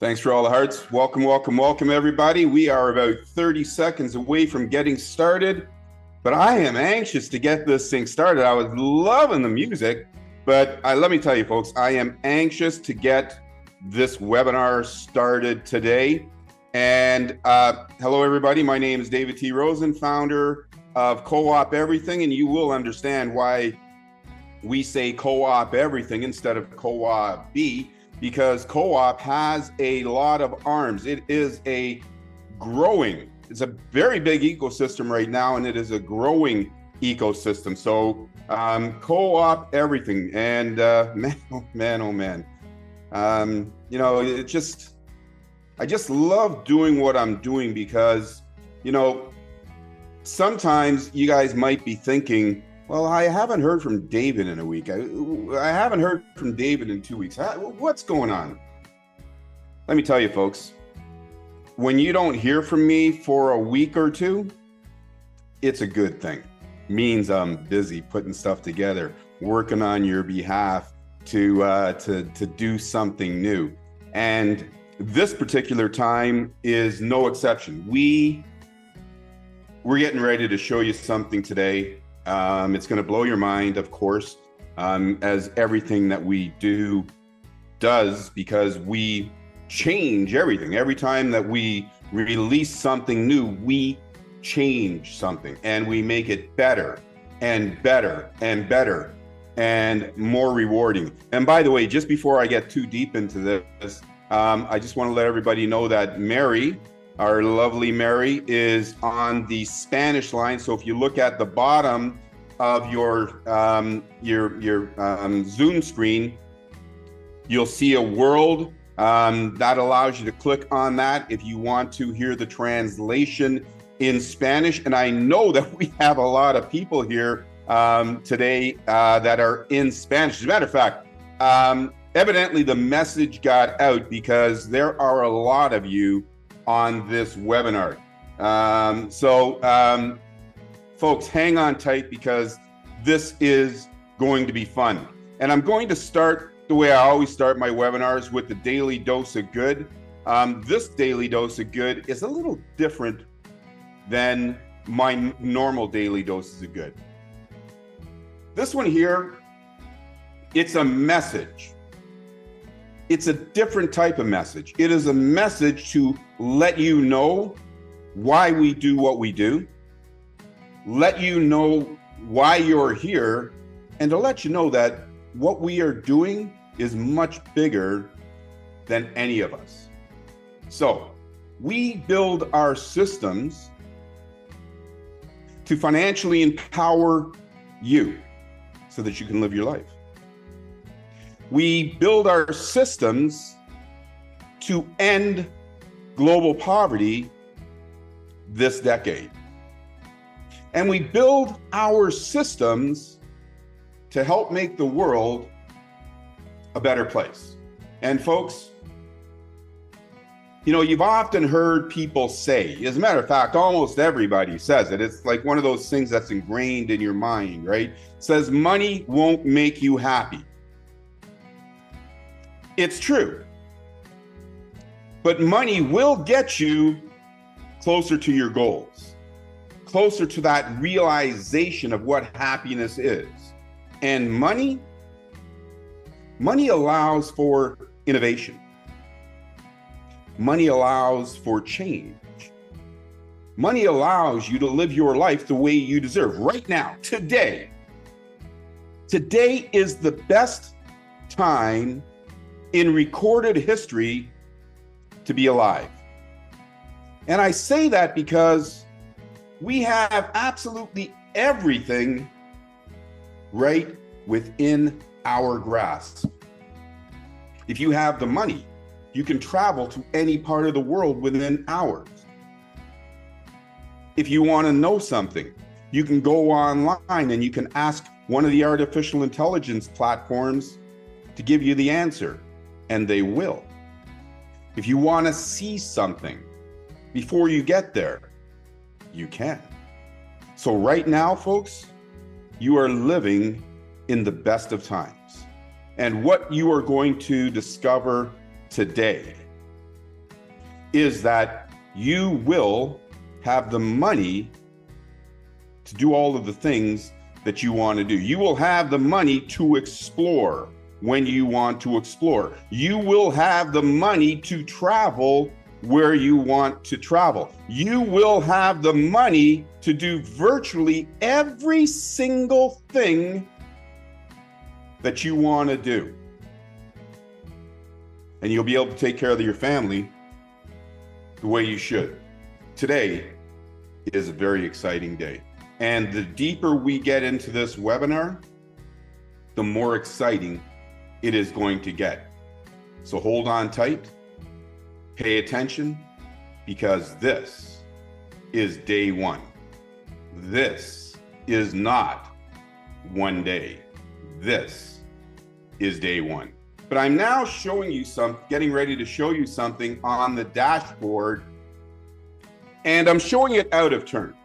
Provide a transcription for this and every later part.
Thanks for all the hearts. Welcome, everybody. We are about 30 seconds away from getting started, but I am anxious to get this thing started. I was loving the music, but let me tell you, folks, I am anxious to get this webinar started today. And hello, everybody. My name is David T. Rosen, founder of Co-op Everything, and you will understand why we say Co-op Everything instead of CoopB. Because Co-op has a lot of arms. It is it's a very big ecosystem right now, and it is a growing ecosystem. So Co-op Everything, and man, oh man. I just love doing what I'm doing because, sometimes you guys might be thinking, well, I haven't heard from David in a week. I haven't heard from David in 2 weeks. What's going on? Let me tell you, folks, when you don't hear from me for a week or two, it's a good thing. It means I'm busy putting stuff together, working on your behalf to do something new. And this particular time is no exception. We're getting ready to show you something today. It's going to blow your mind, of course, as everything that we do does, because we change everything. Every time that we release something new, we change something and we make it better and better and better and more rewarding. And by the way, just before I get too deep into this, I just want to let everybody know that Mary, our lovely Mary, is on the Spanish line. So if you look at the bottom of your Zoom screen, you'll see a world that allows you to click on that if you want to hear the translation in Spanish. And I know that we have a lot of people here today that are in Spanish. As a matter of fact, evidently the message got out because there are a lot of you on this webinar. Folks, hang on tight because this is going to be fun. And I'm going to start the way I always start my webinars, with the daily dose of good. This daily dose of good is a little different than my normal daily doses of good. This one here, it's a message. It's a different type of message. It is a message to let you know why we do what we do, let you know why you're here, and to let you know that what we are doing is much bigger than any of us. So we build our systems to financially empower you so that you can live your life. We build our systems to end global poverty this decade. And we build our systems to help make the world a better place. And folks, you've often heard people say, as a matter of fact, almost everybody says it. It's like one of those things that's ingrained in your mind, right? It says money won't make you happy. It's true. But money will get you closer to your goals, closer to that realization of what happiness is. And money allows for innovation. Money allows for change. Money allows you to live your life the way you deserve right now, today. Today is the best time in recorded history to be alive. And I say that because we have absolutely everything right within our grasp. If you have the money, you can travel to any part of the world within hours. If you want to know something, you can go online and you can ask one of the artificial intelligence platforms to give you the answer, and they will. If you want to see something before you get there, you can. So right now, folks, you are living in the best of times. And what you are going to discover today is that you will have the money to do all of the things that you want to do. You will have the money to explore when you want to explore. You will have the money to travel where you want to travel. You will have the money to do virtually every single thing that you want to do. And you'll be able to take care of your family the way you should. Today is a very exciting day. And the deeper we get into this webinar, the more exciting it is going to get. So hold on tight, pay attention, because this is day one. This is not one day. This is day one. But I'm now showing you getting ready to show you something on the dashboard, and I'm showing it out of turn.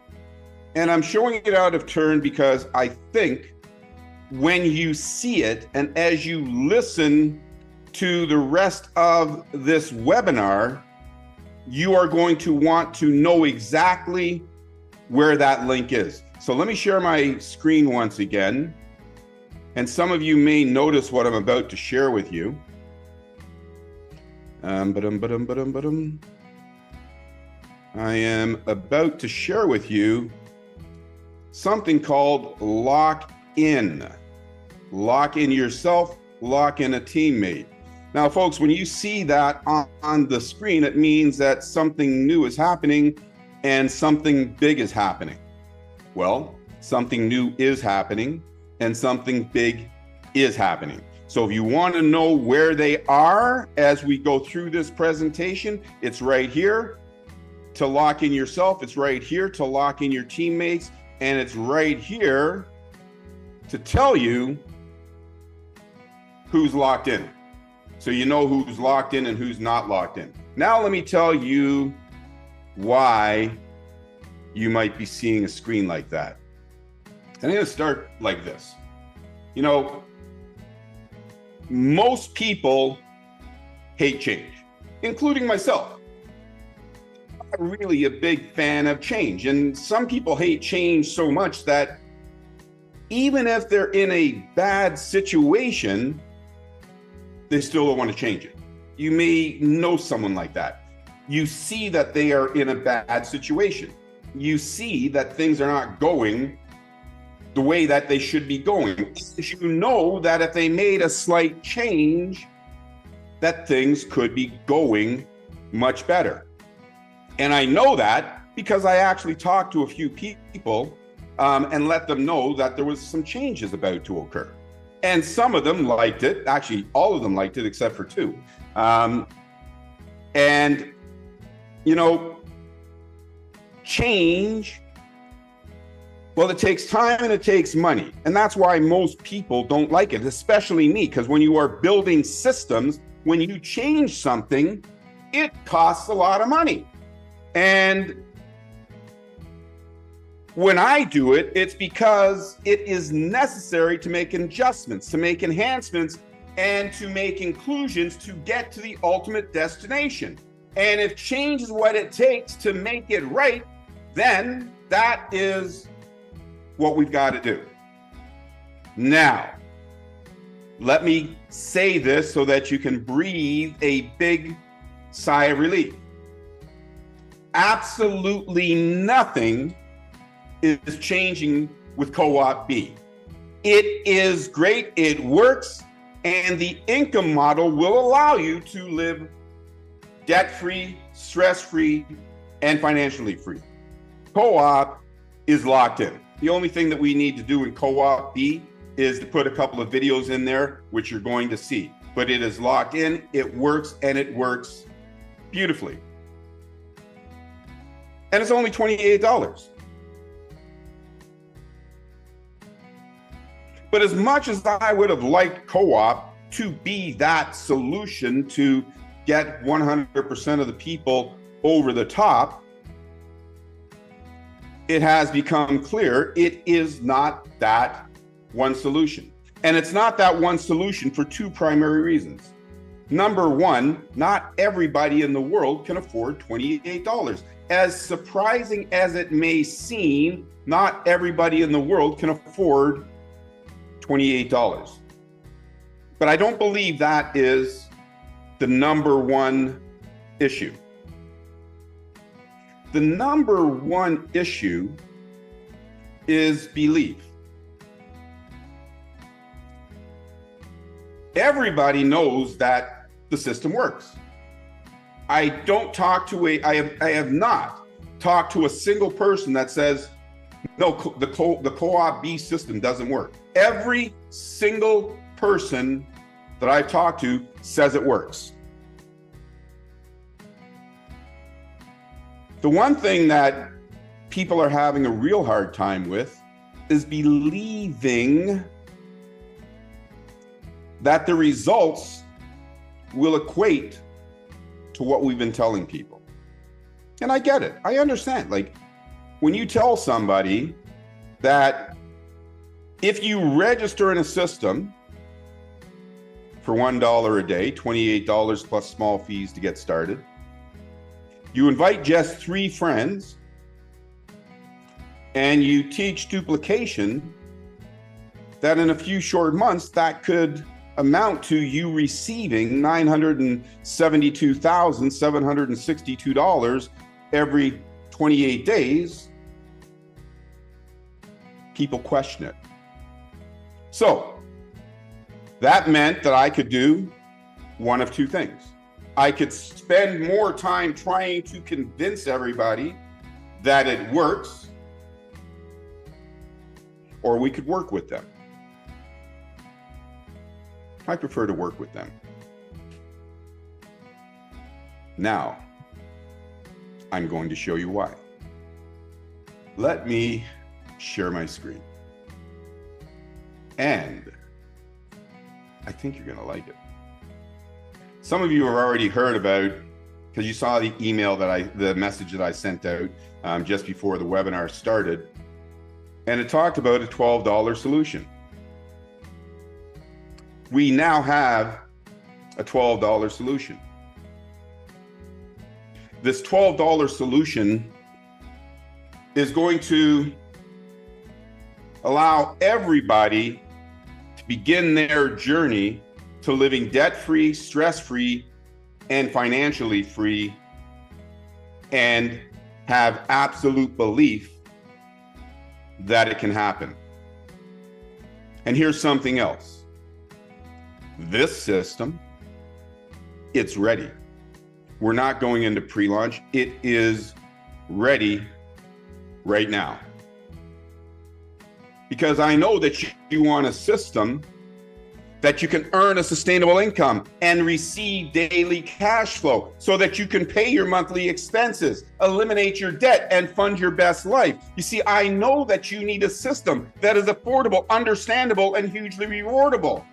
And I'm showing it out of turn because I think when you see it and as you listen to the rest of this webinar, you are going to want to know exactly where that link is. So let me share my screen once again. And some of you may notice what I'm about to share with you. I am about to share with you something called lock in. Lock in yourself, lock in a teammate. Now, folks, when you see that on the screen, it means that something new is happening and something big is happening. Well, something new is happening and something big is happening. So if you want to know where they are as we go through this presentation, it's right here to lock in yourself. It's right here to lock in your teammates. And it's right here to tell you who's locked in. So you know who's locked in and who's not locked in. Now let me tell you why you might be seeing a screen like that. And I'm going to start like this. You know, most people hate change, including myself. I'm not really a big fan of change. And some people hate change so much that even if they're in a bad situation, they still don't want to change it. You may know someone like that. You see that they are in a bad situation. You see that things are not going the way that they should be going. You know that if they made a slight change, that things could be going much better. And I know that because I actually talked to a few people and let them know that there was some changes about to occur. And some of them liked it. Actually, all of them liked it except for two. And, you know, change, well, it takes time and it takes money. And that's why most people don't like it, especially me, because when you are building systems, when you change something, it costs a lot of money. And when I do it, it's because it is necessary to make adjustments, to make enhancements, and to make inclusions to get to the ultimate destination. And if change is what it takes to make it right, then that is what we've got to do. Now, let me say this so that you can breathe a big sigh of relief. Absolutely nothing is changing with CoopB. It is great, it works, and the income model will allow you to live debt-free, stress-free, and financially free. Co-op is locked in. The only thing that we need to do in CoopB is to put a couple of videos in there, which you're going to see. But it is locked in, it works, and it works beautifully. And it's only $28. But as much as I would have liked Co-op to be that solution to get 100% of the people over the top, it has become clear it is not that one solution. And it's not that one solution for two primary reasons. Number one, not everybody in the world can afford $28. As surprising as it may seem, not everybody in the world can afford $28. But I don't believe that is the number one issue. The number one issue is belief. Everybody knows that the system works. I have not talked to a single person that says, no, the CoopB system doesn't work. Every single person that I've talked to says it works. The one thing that people are having a real hard time with is believing that the results will equate to what we've been telling people. And I get it. I understand. Like, when you tell somebody that if you register in a system for $1 a day, $28 plus small fees to get started, you invite just 3 friends and you teach duplication, that in a few short months, that could amount to you receiving $972,762 every 28 days, people question it. So that meant that I could do one of two things. I could spend more time trying to convince everybody that it works, or we could work with them. I prefer to work with them. Now, I'm going to show you why. Let me share my screen. And I think you're going to like it. Some of you have already heard about, because you saw the email the message that I sent out just before the webinar started, and it talked about a $12 solution. We now have a $12 solution. This $12 solution is going to allow everybody to begin their journey to living debt-free, stress-free, and financially free, and have absolute belief that it can happen. And here's something else. This system, it's ready. We're not going into pre-launch. It is ready right now. Because I know that you want a system that you can earn a sustainable income and receive daily cash flow so that you can pay your monthly expenses, eliminate your debt, and fund your best life. You see, I know that you need a system that is affordable, understandable, and hugely rewarding.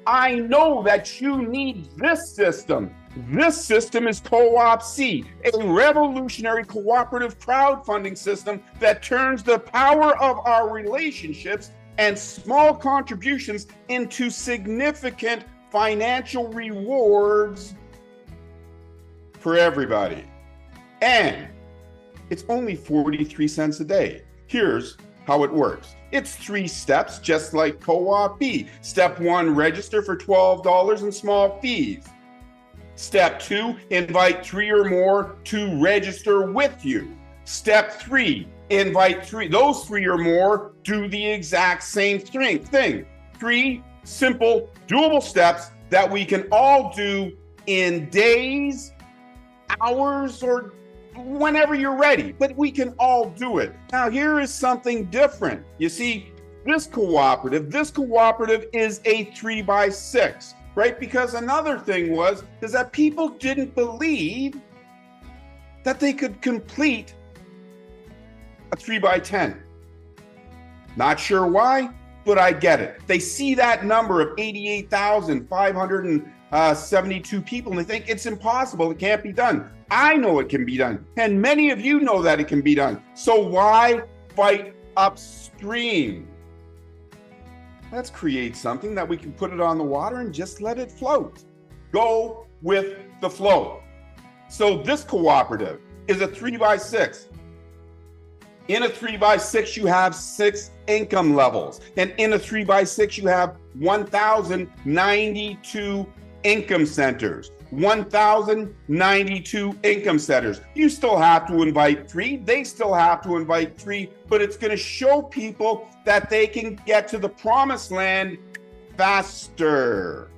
I know that you need this system. This system is CoopC, a revolutionary cooperative crowdfunding system that turns the power of our relationships and small contributions into significant financial rewards for everybody. And it's only 43 cents a day. Here's how it works. It's 3 steps, just like CoopB. Step 1, register for $12 in small fees. Step 2, invite 3 or more to register with you. Step 3, invite those 3 or more, do the exact same thing. 3 simple, doable steps that we can all do in days, hours, or whenever you're ready, but we can all do it. Now, here is something different. You see, this cooperative is a 3x6, right? Because another thing is that people didn't believe that they could complete a 3x10. Not sure why, but I get it. They see that number of 88,572 people and they think it's impossible. It can't be done. I know it can be done. And many of you know that it can be done. So why fight upstream? Let's create something that we can put it on the water and just let it float. Go with the flow. So this cooperative is a 3x6. In a 3x6, you have 6 income levels. And in a 3x6, you have 1,092 income centers. 1,092 income centers. You still have to invite 3. They still have to invite 3, but it's going to show people that they can get to the promised land faster.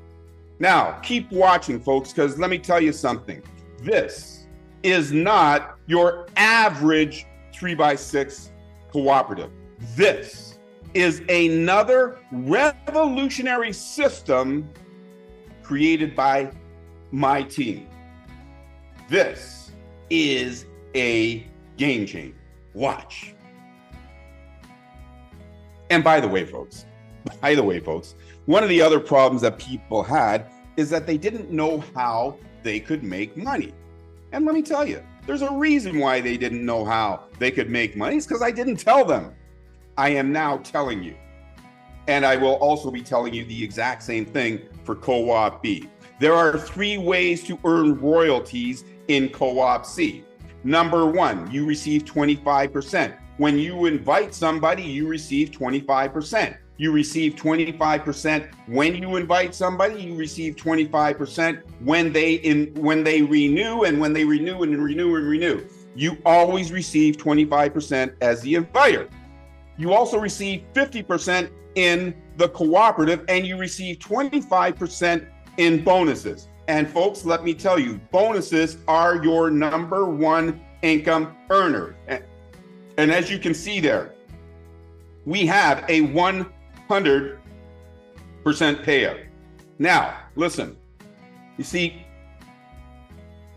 Now, keep watching, folks, because let me tell you something. This is not your average 3x6 cooperative. This is another revolutionary system created by my team. This is a game changer. Watch. And by the way, folks, one of the other problems that people had is that they didn't know how they could make money. And let me tell you, there's a reason why they didn't know how they could make money. It's because I didn't tell them. I am now telling you. And I will also be telling you the exact same thing for CoopB. There are 3 ways to earn royalties in CoopC. Number 1, you receive 25%. When you invite somebody, you receive 25%. You receive 25% when you invite somebody. You receive 25% when they renew, and when they renew and renew and renew. You always receive 25% as the inviter. You also receive 50% in the cooperative, and you receive 25% in bonuses. And folks, let me tell you, bonuses are your number 1 income earner. And as you can see there, we have a 100% payout. Now, listen, you see,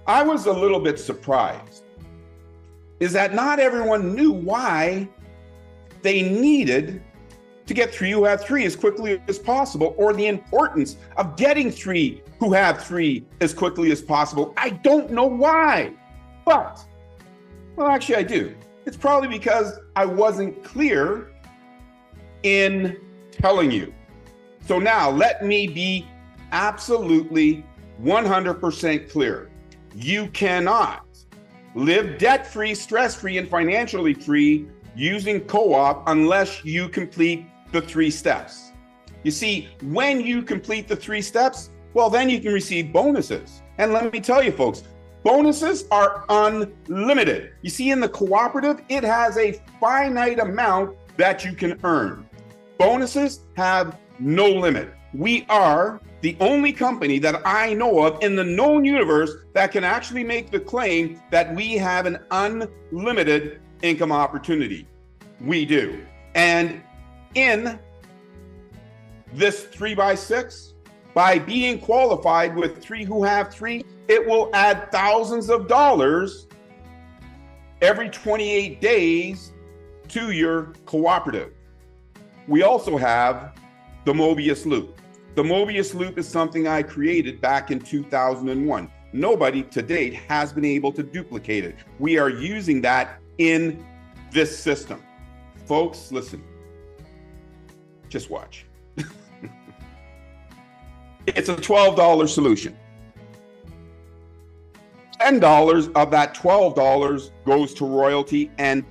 I was a little bit surprised is that not everyone knew why they needed to get 3 who have 3 as quickly as possible, or the importance of getting 3 who have 3 as quickly as possible. I don't know why, but, well, actually I do. It's probably because I wasn't clear in telling you. So now let me be absolutely 100% clear. You cannot live debt-free, stress-free, and financially free using co-op unless you complete the 3 steps. You see, when you complete the 3 steps, well, then you can receive bonuses. And let me tell you, folks, bonuses are unlimited. You see, in the cooperative, it has a finite amount that you can earn. Bonuses have no limit. We are the only company that I know of in the known universe that can actually make the claim that we have an unlimited income opportunity. We do. And in this 3x6, by being qualified with 3 who have 3, it will add thousands of dollars every 28 days to your cooperative. We also have the Mobius Loop. The Mobius Loop is something I created back in 2001. Nobody to date has been able to duplicate it. We are using that in this system. Folks, listen. Just watch. It's a $12 solution. $10 of that $12 goes to royalty, and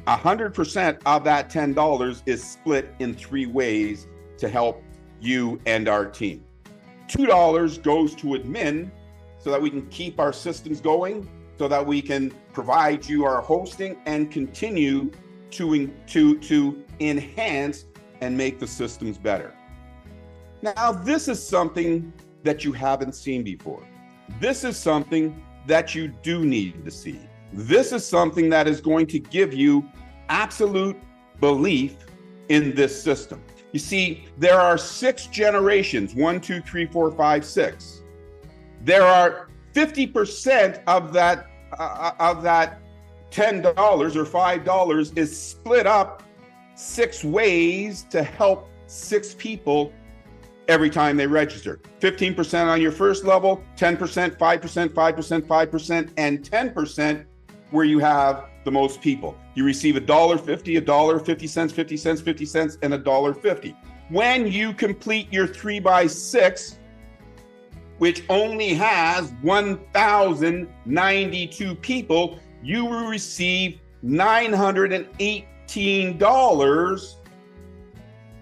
100% of that $10 is split in 3 ways to help you and our team. $2 goes to admin so that we can keep our systems going, so that we can provide you our hosting and continue to enhance and make the systems better. Now, this is something that you haven't seen before. This is something that you do need to see. This is something that is going to give you absolute belief in this system. You see, there are 6 generations, 1, 2, 3, 4, 5, 6. There are 50% of that $10 or $5 is split up 6 ways to help 6 people every time they register. 15% on your first level, 10%, 5%, 5%, 5%, and 10% where you have the most people. You receive $1.50, $1.50, 50 cents, 50 cents, 50 cents, and $1.50. when you complete your 3x6, which only has 1,092 people, you will receive $918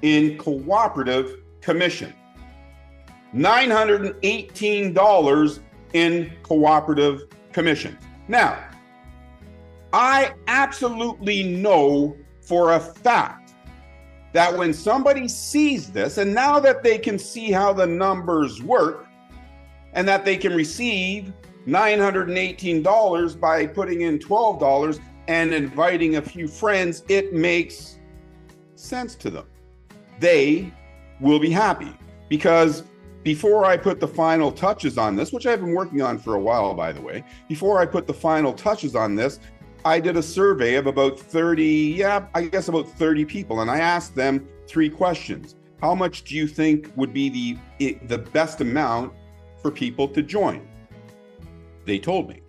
in cooperative commission. $918 in cooperative commission. Now, I absolutely know for a fact that when somebody sees this, and now that they can see how the numbers work, and that they can receive $918 by putting in $12 and inviting a few friends, it makes sense to them. They will be happy, because before I put the final touches on this, which I've been working on for a while, by the way, before I put the final touches on this, I did a survey of about 30 people, and I asked them 3 questions. How much do you think would be the best amount for people to join? They told me.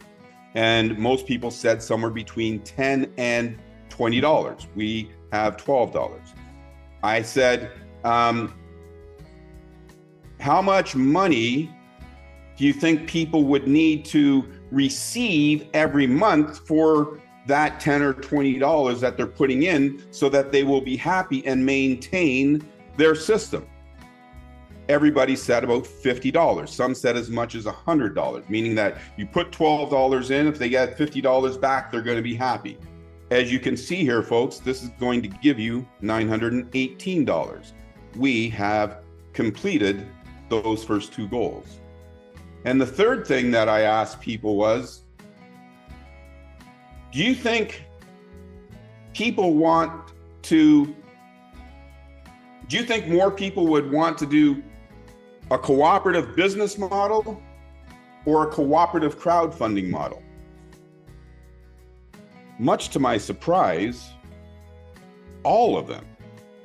And most people said somewhere between $10 and $20. We have $12. I said, how much money do you think people would need to receive every month for that $10 or $20 that they're putting in so that they will be happy and maintain their system? Everybody said about $50. Some said as much as $100, meaning that you put $12 in, if they get $50 back, they're going to be happy. As you can see here, folks, this is going to give you $918. We have completed those first 2 goals. And the third thing that I asked people was, do you think more people would want to do a cooperative business model or a cooperative crowdfunding model? Much to my surprise, all of them,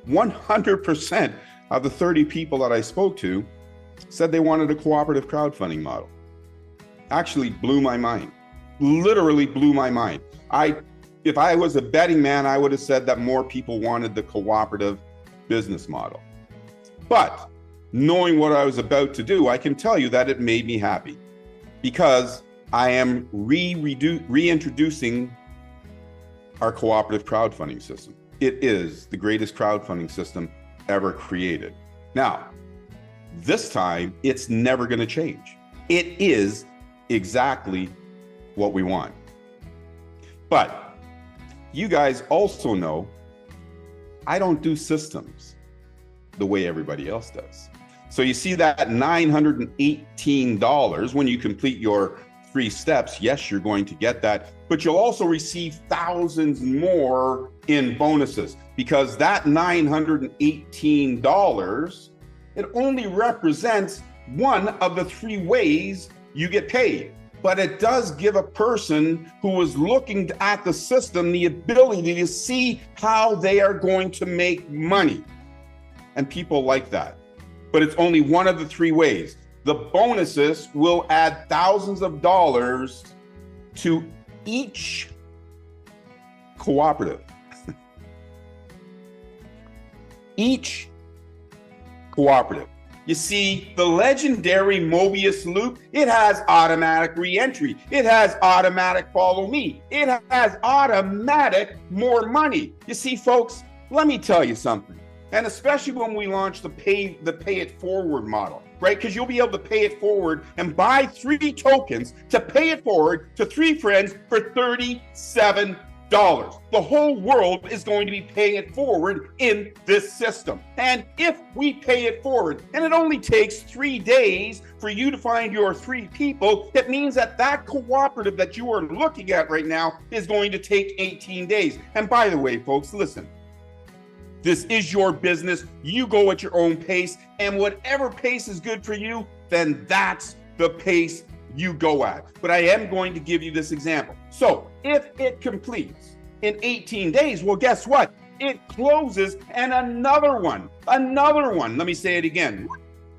100% of the 30 people that I spoke to said they wanted a cooperative crowdfunding model. Actually blew my mind, literally blew my mind. If I was a betting man, I would have said that more people wanted the cooperative business model. But knowing what I was about to do, I can tell you that it made me happy, because I am reintroducing our cooperative crowdfunding system. It is the greatest crowdfunding system ever created. Now, this time, it's never going to change. It is exactly what we want. But you guys also know I don't do systems the way everybody else does. So you see that $918 when you complete your 3 steps. Yes, you're going to get that, but you'll also receive thousands more in bonuses, because that $918, it only represents one of the 3 ways you get paid. But it does give a person who is looking at the system the ability to see how they are going to make money. And people like that. But it's only one of the 3 ways. The bonuses will add thousands of dollars to each cooperative. Each cooperative. You see, the legendary Mobius loop, it has automatic re-entry. It has automatic follow me. It has automatic more money. You see, folks, let me tell you something. And especially when we launch the pay it forward model, right? Because you'll be able to pay it forward and buy 3 tokens to pay it forward to 3 friends for $37. The whole world is going to be paying it forward in this system. And if we pay it forward, and it only takes 3 days for you to find your 3 people, it means that that cooperative that you are looking at right now is going to take 18 days. And by the way, folks, listen. This is your business. You go at your own pace, and whatever pace is good for you, then that's the pace you go at. But I am going to give you this example. So if it completes in 18 days, well, guess what? It closes, and another one, let me say it again.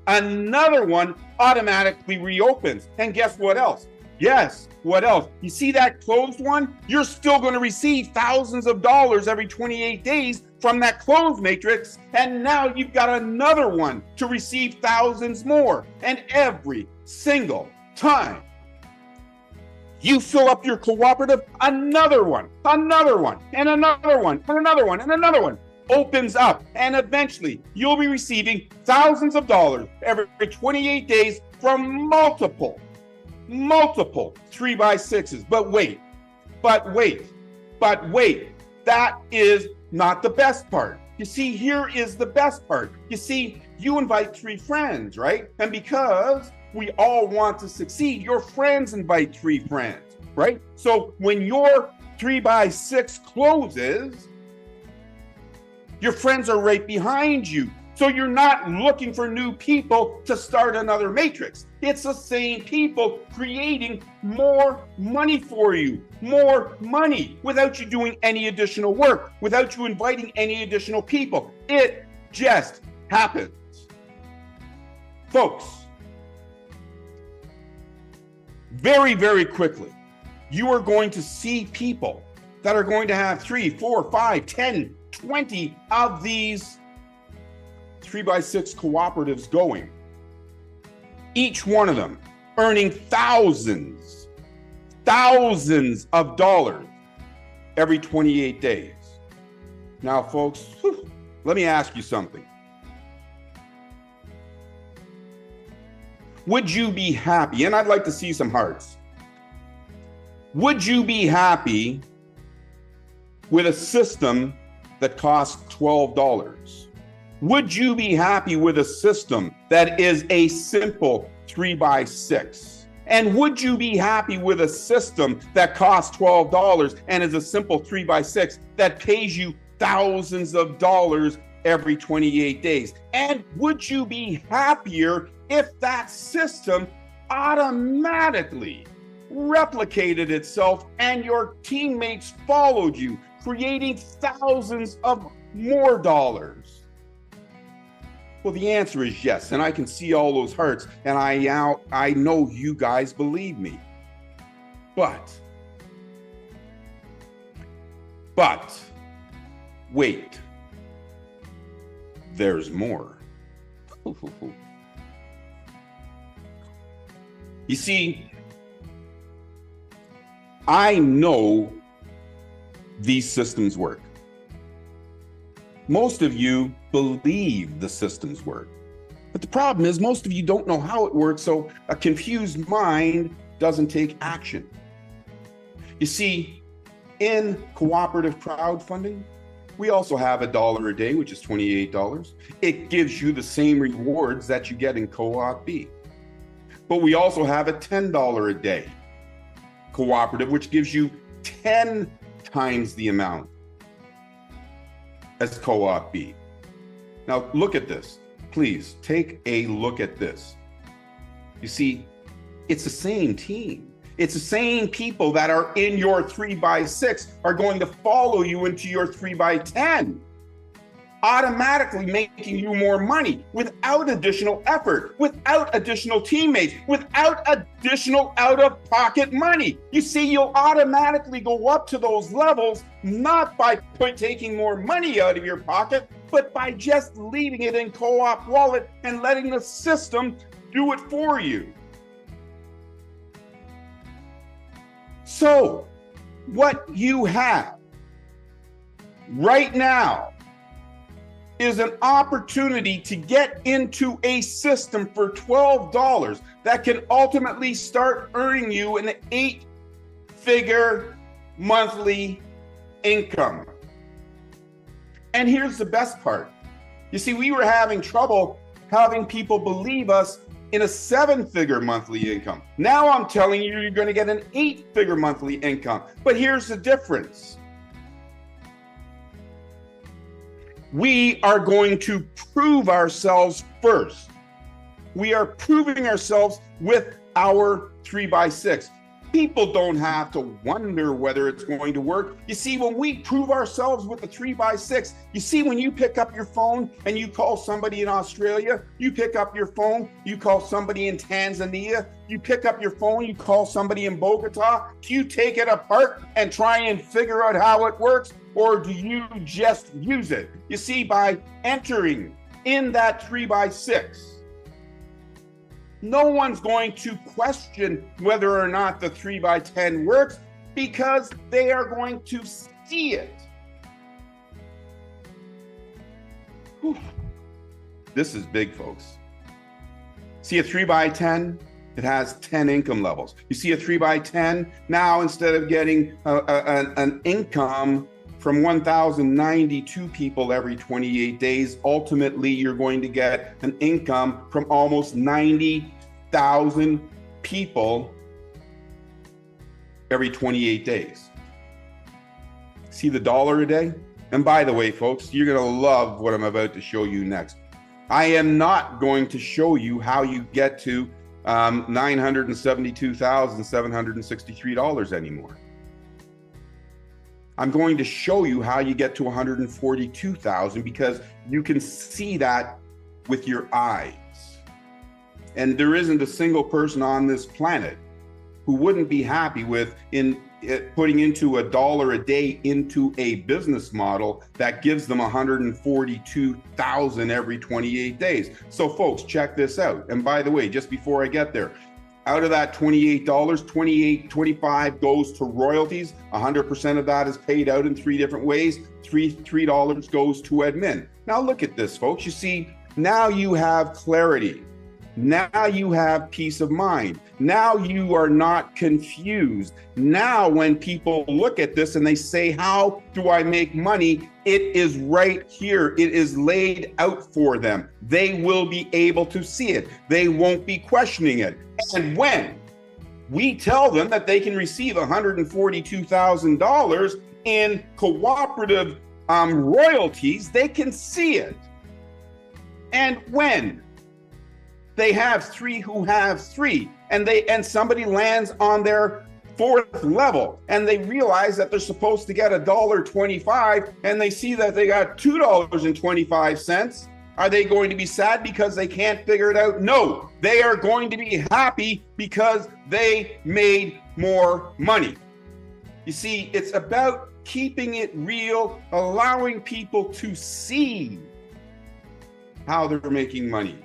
Another one automatically reopens. And guess what else? Yes, what else? You see that closed one? You're still going to receive thousands of dollars every 28 days from that closed matrix, and now you've got another one to receive thousands more. And every single time you fill up your cooperative, another one, and another one, and another one, and another one opens up, and eventually you'll be receiving thousands of dollars every 28 days from multiple 3x6s. But wait, that is not the best part. You see, here is the best part. You see, you invite 3 friends, right? And because we all want to succeed, your friends invite 3 friends, right? So when your 3x6 closes, your friends are right behind you. So you're not looking for new people to start another matrix. It's the same people creating more money for you, more money without you doing any additional work, without you inviting any additional people. It just happens. Folks, very, very quickly, you are going to see people that are going to have 3, 4, 5, 10, 20 of these 3x6 cooperatives going. Each one of them earning thousands of dollars every 28 days. Now, folks, let me ask you something. Would you be happy? And I'd like to see some hearts. Would you be happy with a system that costs $12? Would you be happy with a system that is a simple 3x6? And would you be happy with a system that costs $12 and is a simple 3x6 that pays you thousands of dollars every 28 days? And would you be happier if that system automatically replicated itself and your teammates followed you, creating thousands of more dollars? Well, the answer is yes, and I can see all those hearts, and I know you guys believe me. But wait, there's more. You see, I know these systems work. Most of you believe the systems work. But the problem is most of you don't know how it works, so a confused mind doesn't take action. You see, in cooperative crowdfunding, we also have $1 a day, which is $28. It gives you the same rewards that you get in CoopB. But we also have a $10 a day cooperative, which gives you 10 times the amount as CoopB. Now look at this. Please take a look at this. You see, it's the same team. It's the same people that are in your 3x6 are going to follow you into your 3x10, automatically making you more money without additional effort, without additional teammates, without additional out-of-pocket money. You see, you'll automatically go up to those levels, not by taking more money out of your pocket, but by just leaving it in CoopWallet and letting the system do it for you. So, what you have right now is an opportunity to get into a system for $12 that can ultimately start earning you an 8-figure monthly income. And here's the best part. You see, we were having trouble having people believe us in a 7-figure monthly income. Now I'm telling you, you're going to get an 8-figure monthly income. But here's the difference. We are going to prove ourselves first. We are proving ourselves with our 3x6. People don't have to wonder whether it's going to work. You see, when we prove ourselves with the 3x6, you see, when you pick up your phone and you call somebody in Australia, you pick up your phone, you call somebody in Tanzania, you pick up your phone, you call somebody in Bogota, you take it apart and try and figure out how it works. or do you just use it? You see, by entering in that 3x6, no one's going to question whether or not the 3x10 works because they are going to see it. Whew. This is big, folks. See a 3x10? It has 10 income levels. You see a 3x10? Now, instead of getting an income from 1,092 people every 28 days, ultimately you're going to get an income from almost 90,000 people every 28 days. See the $1 a day? And by the way, folks, you're going to love what I'm about to show you next. I am not going to show you how you get to $972,763 anymore. I'm going to show you how you get to $142,000 because you can see that with your eyes. And there isn't a single person on this planet who wouldn't be happy with putting into $1 a day into a business model that gives them $142,000 every 28 days. So folks, check this out. And by the way, just before I get there, out of that $28, $25 goes to royalties. 100% of that is paid out in 3 different ways. $3 goes to admin. Now look at this, folks. You see, now you have clarity. Now you have peace of mind. Now you are not confused. Now when people look at this and they say, how do I make money? It is right here. It is laid out for them. They will be able to see it. They won't be questioning it. And when we tell them that they can receive $142,000 in cooperative royalties, they can see it. And when they have 3 who have 3, and somebody lands on their 4th level, and they realize that they're supposed to get $1.25, and they see that they got $2.25. Are they going to be sad because they can't figure it out? No, they are going to be happy because they made more money. You see, it's about keeping it real, allowing people to see how they're making money.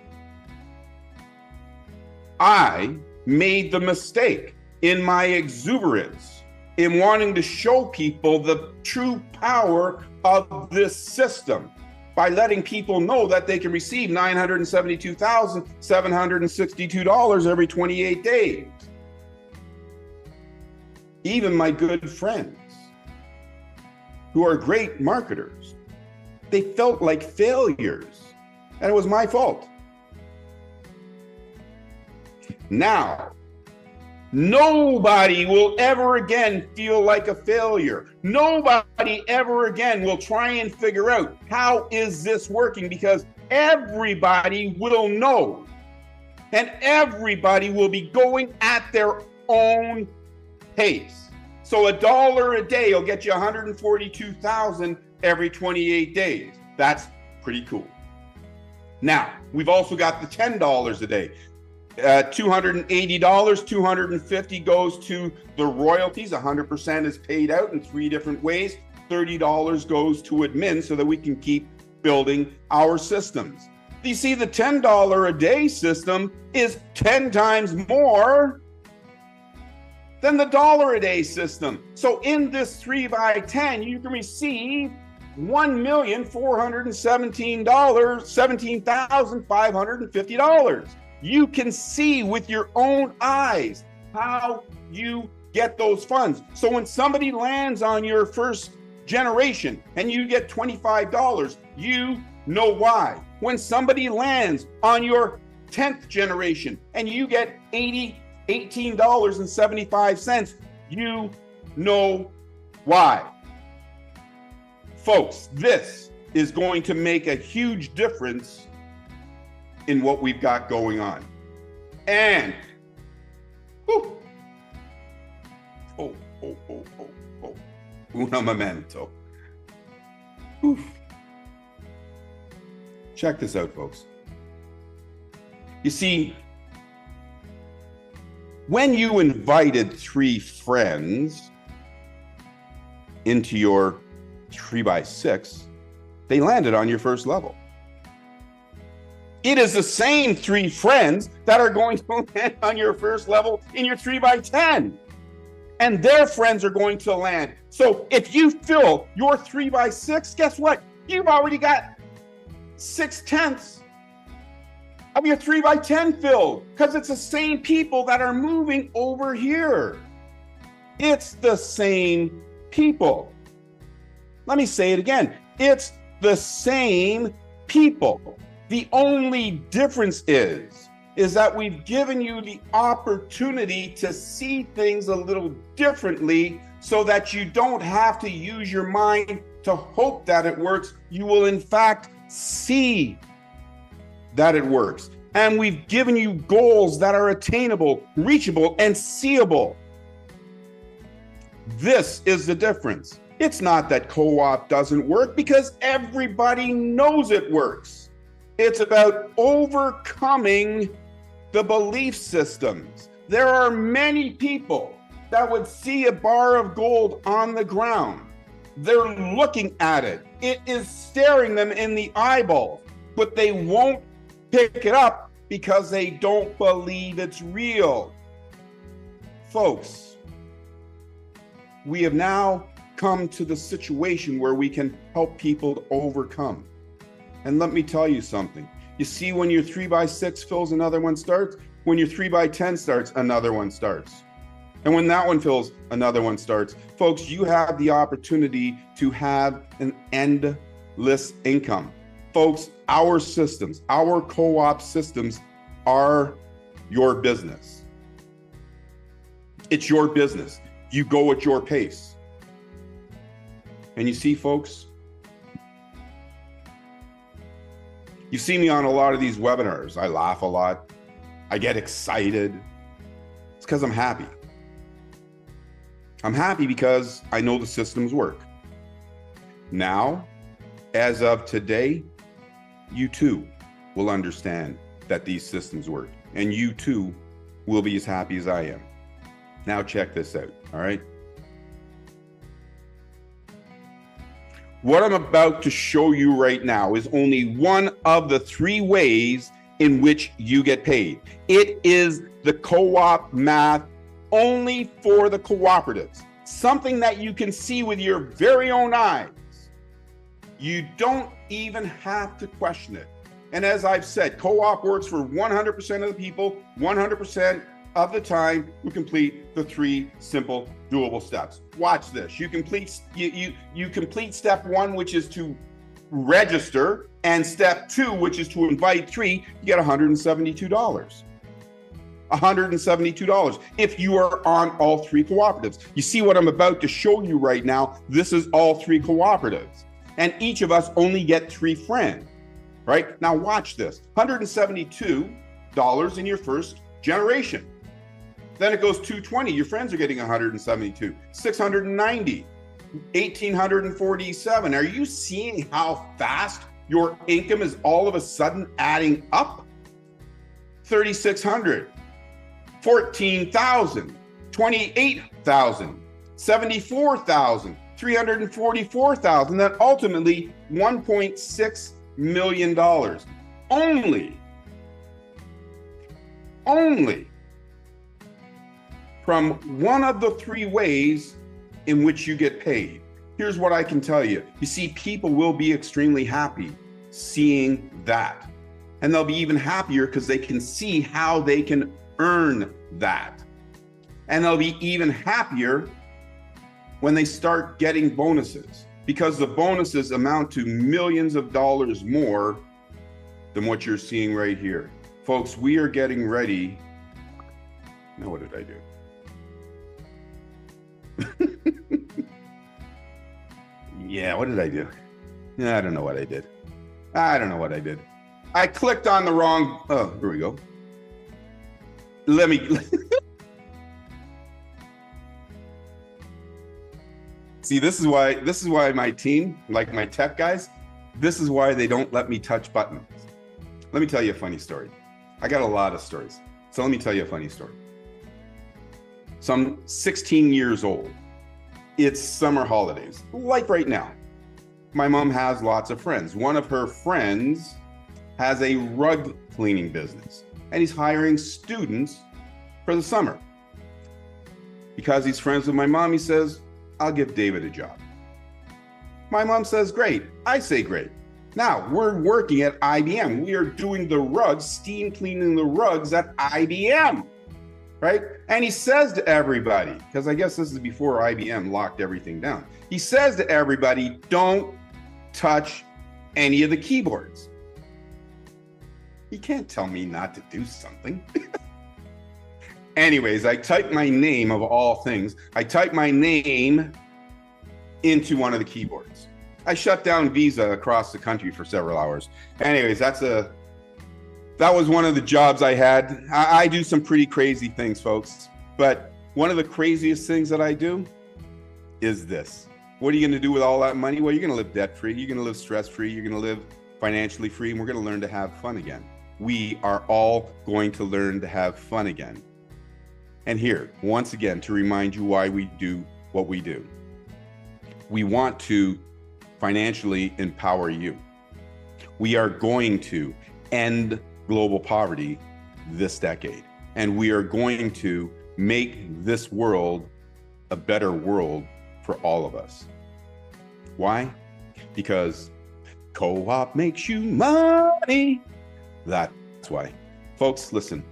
I made the mistake in my exuberance in wanting to show people the true power of this system by letting people know that they can receive $972,762 every 28 days. Even my good friends who are great marketers, they felt like failures, and it was my fault. Now, nobody will ever again feel like a failure. Nobody ever again will try and figure out how is this working, because everybody will know and everybody will be going at their own pace. So $1 a day will get you $142,000 every 28 days. That's pretty cool. Now, we've also got the $10 a day. $280, $250 goes to the royalties. 100% is paid out in 3 different ways. $30 goes to admin so that we can keep building our systems. You see, the $10 a day system is 10 times more than the $1 a day system. So in this 3x10, you can receive $1,417,550. You can see with your own eyes how you get those funds. So when somebody lands on your first generation and you get $25, you know why. When somebody lands on your 10th generation and you get $18.75, you know why. Folks, this is going to make a huge difference in what we've got going on. And una memento. Whew. Check this out, folks. You see, when you invited 3 friends into your 3x6, they landed on your first level. It is the same 3 friends that are going to land on your first level in your 3x10. And their friends are going to land. So if you fill your 3x6, guess what? You've already got 6/10 of your 3x10 filled, because it's the same people that are moving over here. It's the same people. Let me say it again. It's the same people. The only difference is that we've given you the opportunity to see things a little differently so that you don't have to use your mind to hope that it works. You will in fact see that it works. And we've given you goals that are attainable, reachable, and seeable. This is the difference. It's not that co-op doesn't work, because everybody knows it works. It's about overcoming the belief systems. There are many people that would see a bar of gold on the ground. They're looking at it. It is staring them in the eyeballs, but they won't pick it up because they don't believe it's real. Folks, we have now come to the situation where we can help people to overcome. And let me tell you something. You see, when your 3x6 fills, another one starts. When your 3x10 starts, another one starts. And when that one fills, another one starts. Folks, you have the opportunity to have an endless income. Folks, our systems, our co-op systems are your business. It's your business. You go at your pace. And you see, folks, you see me on a lot of these webinars. I laugh a lot. I get excited. It's because I'm happy. I'm happy because I know the systems work. Now, as of today, you too will understand that these systems work, and you too will be as happy as I am. Now check this out, all right? What I'm about to show you right now is only one of the 3 ways in which you get paid. It is the co-op math only for the cooperatives, something that you can see with your very own eyes. You don't even have to question it. And as I've said, co-op works for 100% of the people, 100% of the time who complete the 3 simple doable steps. Watch this. You complete step 1, which is to register, and step 2, which is to invite 3. You get $172. $172 if you are on all 3 cooperatives. You see what I'm about to show you right now? This is all 3 cooperatives, and each of us only get 3 friends, right? Now watch this. $172 in your first generation. Then it goes $220. Your friends are getting $172. $690. $1,847. Are you seeing how fast your income is all of a sudden adding up? $3,600. $14,000. $28,000. $74,000. $344,000. Then ultimately $1.6 million. Only from one of the 3 ways in which you get paid. Here's what I can tell you. You see, people will be extremely happy seeing that. And they'll be even happier because they can see how they can earn that. And they'll be even happier when they start getting bonuses, because the bonuses amount to millions of dollars more than what you're seeing right here. Folks, we are getting ready. Now, what did I do? Yeah, what did I do? I don't know what I did. I clicked on the wrong, oh, here we go. Let me, see, this is why my team, like my tech guys, this is why they don't let me touch buttons. Let me tell you a funny story. I got a lot of stories. So let me tell you a funny story. So I'm 16 years old. It's summer holidays, like right now. My mom has lots of friends. One of her friends has a rug cleaning business, and he's hiring students for the summer. Because he's friends with my mom, he says, I'll give David a job. My mom says, great. I say, great. Now, we're working at IBM. We are doing the rugs, steam cleaning the rugs at IBM, right? And he says to everybody, because I guess this is before IBM locked everything down. He says to everybody, don't touch any of the keyboards. You can't tell me not to do something. Anyways, I typed my name of all things. I typed my name into one of the keyboards. I shut down Visa across the country for several hours. Anyways, that was one of the jobs I had. I do some pretty crazy things, folks. But one of the craziest things that I do is this. What are you going to do with all that money? Well, you're going to live debt-free. You're going to live stress-free. You're going to live financially free. And we're going to learn to have fun again. We are all going to learn to have fun again. And here, once again, to remind you why we do what we do. We want to financially empower you. We are going to end global poverty this decade. And we are going to make this world a better world for all of us. Why? Because co-op makes you money. That's why. Folks, listen.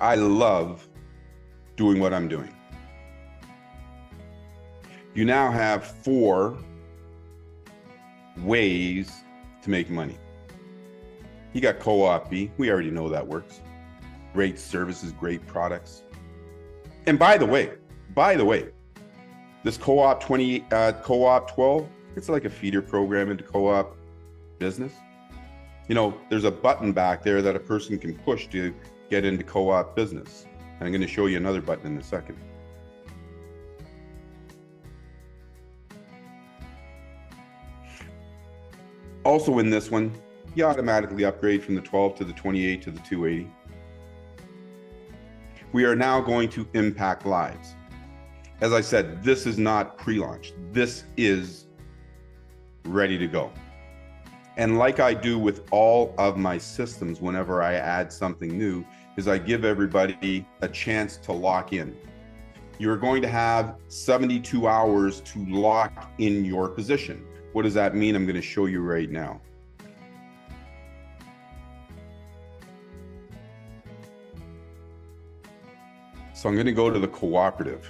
I love doing what I'm doing. You now have 4 ways to make money. You got CoopB. We already know that works. Great services, great products. And by the way, this Coop12, it's like a feeder program into co-op business. You know, there's a button back there that a person can push to get into co-op business. And I'm going to show you another button in a second. Also in this one, you automatically upgrade from the 12 to the 28 to the 280. We are now going to impact lives. As I said, this is not pre-launch. This is ready to go. And like I do with all of my systems, whenever I add something new, is I give everybody a chance to lock in. You're going to have 72 hours to lock in your position. What does that mean? I'm going to show you right now. So I'm going to go to the cooperative.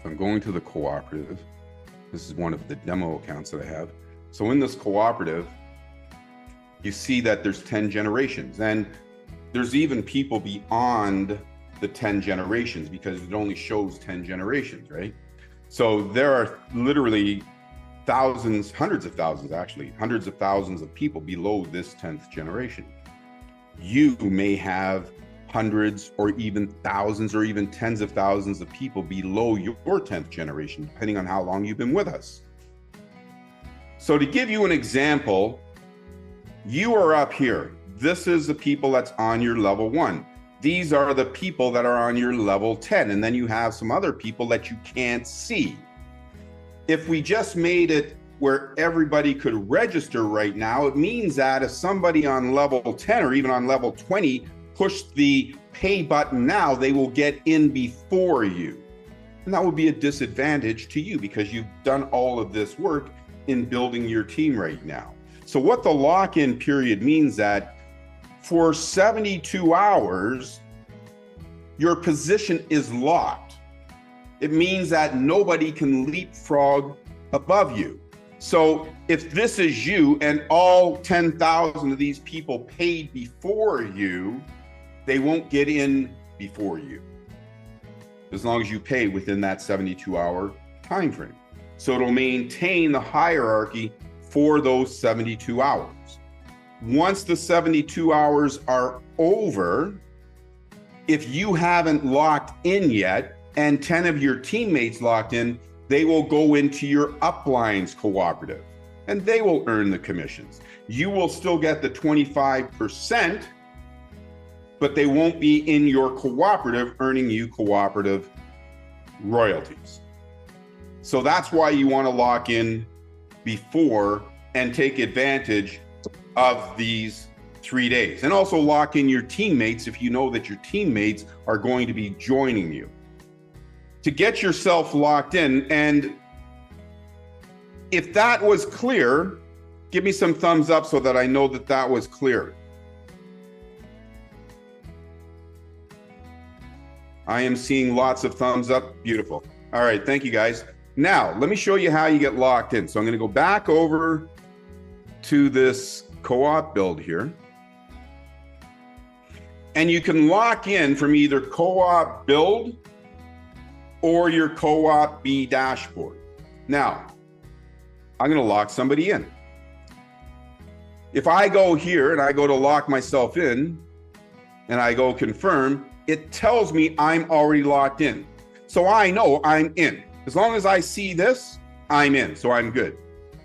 So I'm going to the cooperative. This is one of the demo accounts that I have. So in this cooperative, you see that there's 10 generations, and there's even people beyond the 10 generations because it only shows 10 generations, right? So there are literally thousands, hundreds of thousands actually, hundreds of thousands of people below this 10th generation. You may have hundreds or even thousands or even tens of thousands of people below your 10th generation, depending on how long you've been with us. So to give you an example, you are up here. This is the people that's on your level 1. These are the people that are on your level 10. And then you have some other people that you can't see. If we just made it where everybody could register right now, it means that if somebody on level 10 or even on level 20 push the pay button now, they will get in before you. And that would be a disadvantage to you because you've done all of this work in building your team right now. So what the lock-in period means that for 72 hours, your position is locked. It means that nobody can leapfrog above you. So if this is you and all 10,000 of these people paid before you, they won't get in before you, as long as you pay within that 72-hour time frame. So it'll maintain the hierarchy for those 72 hours. Once the 72 hours are over, if you haven't locked in yet and 10 of your teammates locked in, they will go into your uplines cooperative. and they will earn the commissions. You will still get the 25%, but they won't be in your cooperative earning you cooperative royalties. So that's why you want to lock in before and take advantage of these 3 days, and also lock in your teammates if you know that your teammates are going to be joining you. To get yourself locked in, and if that was clear, give me some thumbs up so that I know that that was clear. I am seeing lots of thumbs up. Beautiful. All right, thank you guys. Now, let me show you how you get locked in. So I'm going to go back over to this co-op build here. And you can lock in from either co-op build or your CoopB dashboard. Now, I'm going to lock somebody in. If I go here and I go to lock myself in and I go confirm, it tells me I'm already locked in. So I know I'm in. As long as I see this, I'm in. So I'm good.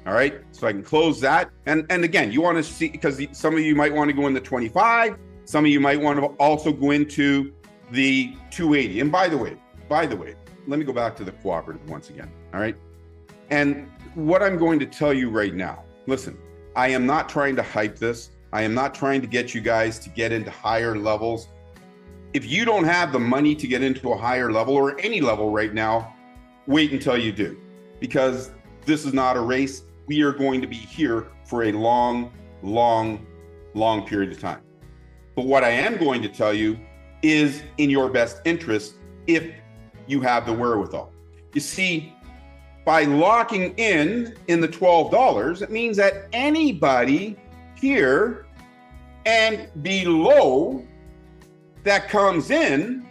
All right. So I can close that. And again, you want to see, because some of you might want to go in the 25. Some of you might want to also go into the 280. And by the way, let me go back to the cooperative once again. All right. And what I'm going to tell you right now, listen, I am not trying to hype this. I am not trying to get you guys to get into higher levels. If you don't have the money to get into a higher level or any level right now, wait until you do, because this is not a race. We are going to be here for a long, long, long period of time. But what I am going to tell you is in your best interest if you have the wherewithal. You see, by locking in the $12, it means that anybody here and below that comes in,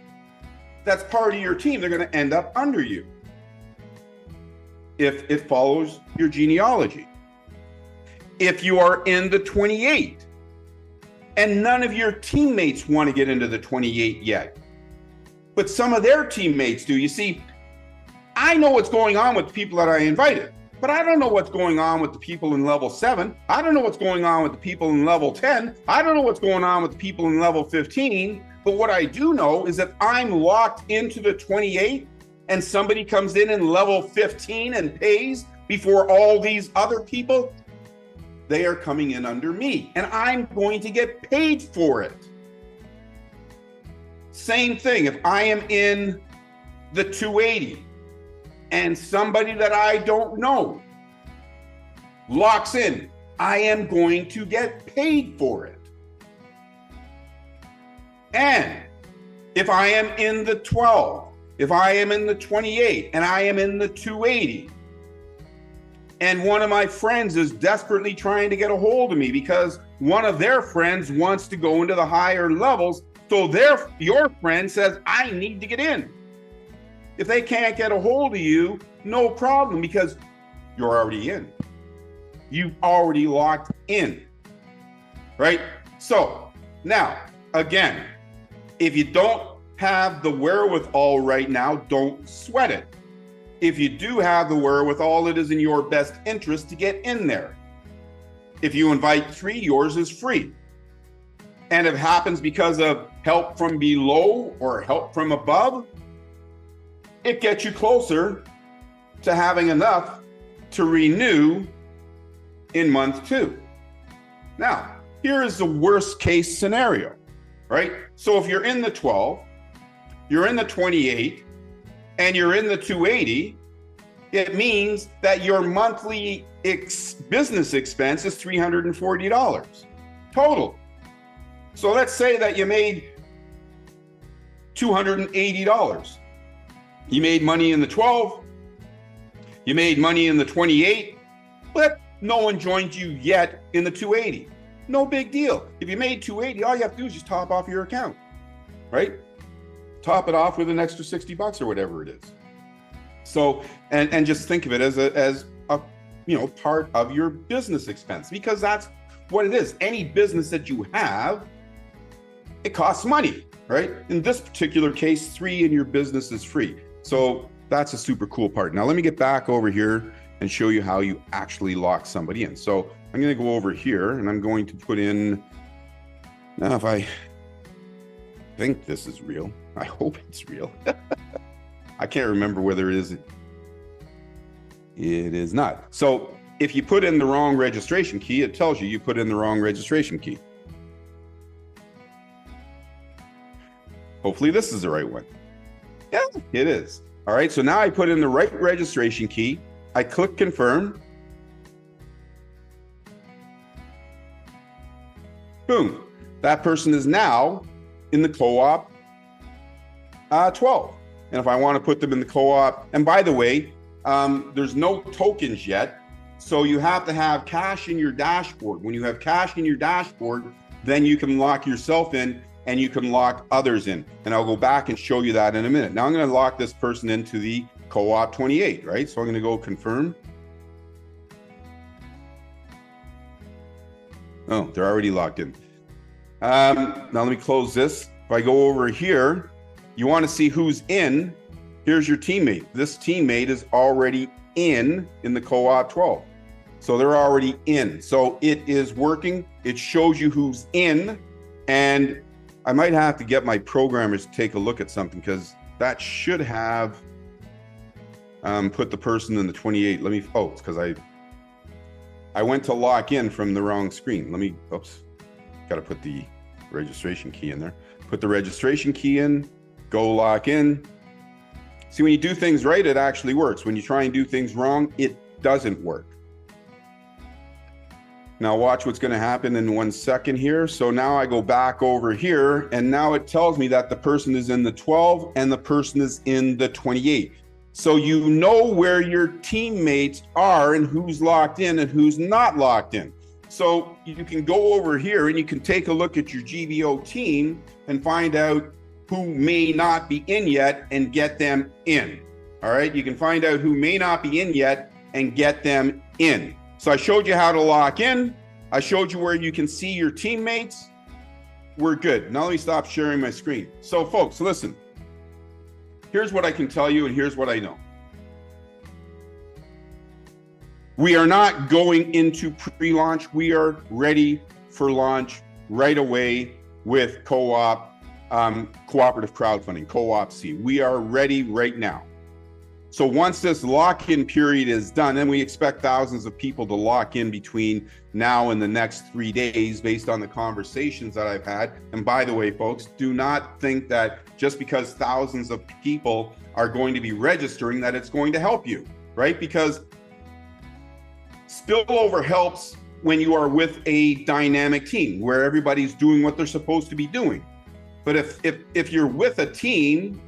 that's part of your team, they're going to end up under you if it follows your genealogy. If you are in the 28 and none of your teammates want to get into the 28 yet, but some of their teammates do. You see, I know what's going on with the people that I invited, but I don't know what's going on with the people in level 7. I don't know what's going on with the people in level 10. I don't know what's going on with the people in level 15. But what I do know is that I'm locked into the 28 and somebody comes in level 15 and pays before all these other people, they are coming in under me and I'm going to get paid for it. Same thing, if I am in the 280 and somebody that I don't know locks in, I am going to get paid for it. And if I am in the 12, if I am in the 28 and I am in the 280, and one of my friends is desperately trying to get a hold of me because one of their friends wants to go into the higher levels, so your friend says, I need to get in. If they can't get a hold of you, no problem, because you're already in. You've already locked in, right? So now, again, if you don't have the wherewithal right now, don't sweat it. If you do have the wherewithal, it is in your best interest to get in there. If you invite 3, yours is free. And if it happens because of help from below or help from above, it gets you closer to having enough to renew in month 2. Now, here is the worst case scenario, right? So if you're in the 12, you're in the 28, and you're in the 280, it means that your monthly business expense is $340 total. So let's say that you made $280. You made money in the 12, you made money in the 28, but no one joined you yet in the 280. No big deal. If you made 280, all you have to do is just top off your account, right? Top it off with an extra $60 or whatever it is. So, and just think of it as a part of your business expense, because that's what it is. Any business that you have, it costs money, right? In this particular case, 3 in your business is free. So that's a super cool part. Now let me get back over here and show you how you actually lock somebody in. So I'm going to go over here and I'm going to put in, now if I think this is real, I hope it's real. I can't remember whether it is. It is not. So if you put in the wrong registration key, it tells you put in the wrong registration key. Hopefully this is the right one. Yeah, it is. All right, so now I put in the right registration key. I click confirm. Boom. That person is now in the co-op 12. And if I want to put them in the co-op, and by the way, there's no tokens yet. So you have to have cash in your dashboard. When you have cash in your dashboard, then you can lock yourself in and you can lock others in. And I'll go back and show you that in a minute. Now I'm going to lock this person into the co-op 28, right? So I'm going to go confirm. Oh, they're already locked in. Now let me close this. If I go over here, you want to see who's in. Here's your teammate. This teammate is already in the co-op 12. So they're already in. So it is working. It shows you who's in. And I might have to get my programmers to take a look at something because that should have put the person in the 28. Let me, oh, it's because I went to lock in from the wrong screen. Let me, oops, got to put the registration key in there. Put the registration key in, go lock in. See, when you do things right, it actually works. When you try and do things wrong, it doesn't work. Now watch what's going to happen in 1 second here. So now I go back over here and now it tells me that the person is in the 12 and the person is in the 28. So you know where your teammates are and who's locked in and who's not locked in. So you can go over here and you can take a look at your GBO team and find out who may not be in yet and get them in. All right, you can find out who may not be in yet and get them in. So I showed you how to lock in. I showed you where you can see your teammates. We're good. Now let me stop sharing my screen. So folks, listen. Here's what I can tell you and here's what I know. We are not going into pre-launch. We are ready for launch right away with co-op, cooperative crowdfunding, CoopC. We are ready right now. So once this lock-in period is done, then we expect thousands of people to lock in between now and the next 3 days based on the conversations that I've had. And by the way, folks, do not think that just because thousands of people are going to be registering that it's going to help you, right? Because spillover helps when you are with a dynamic team where everybody's doing what they're supposed to be doing. But if you're with a team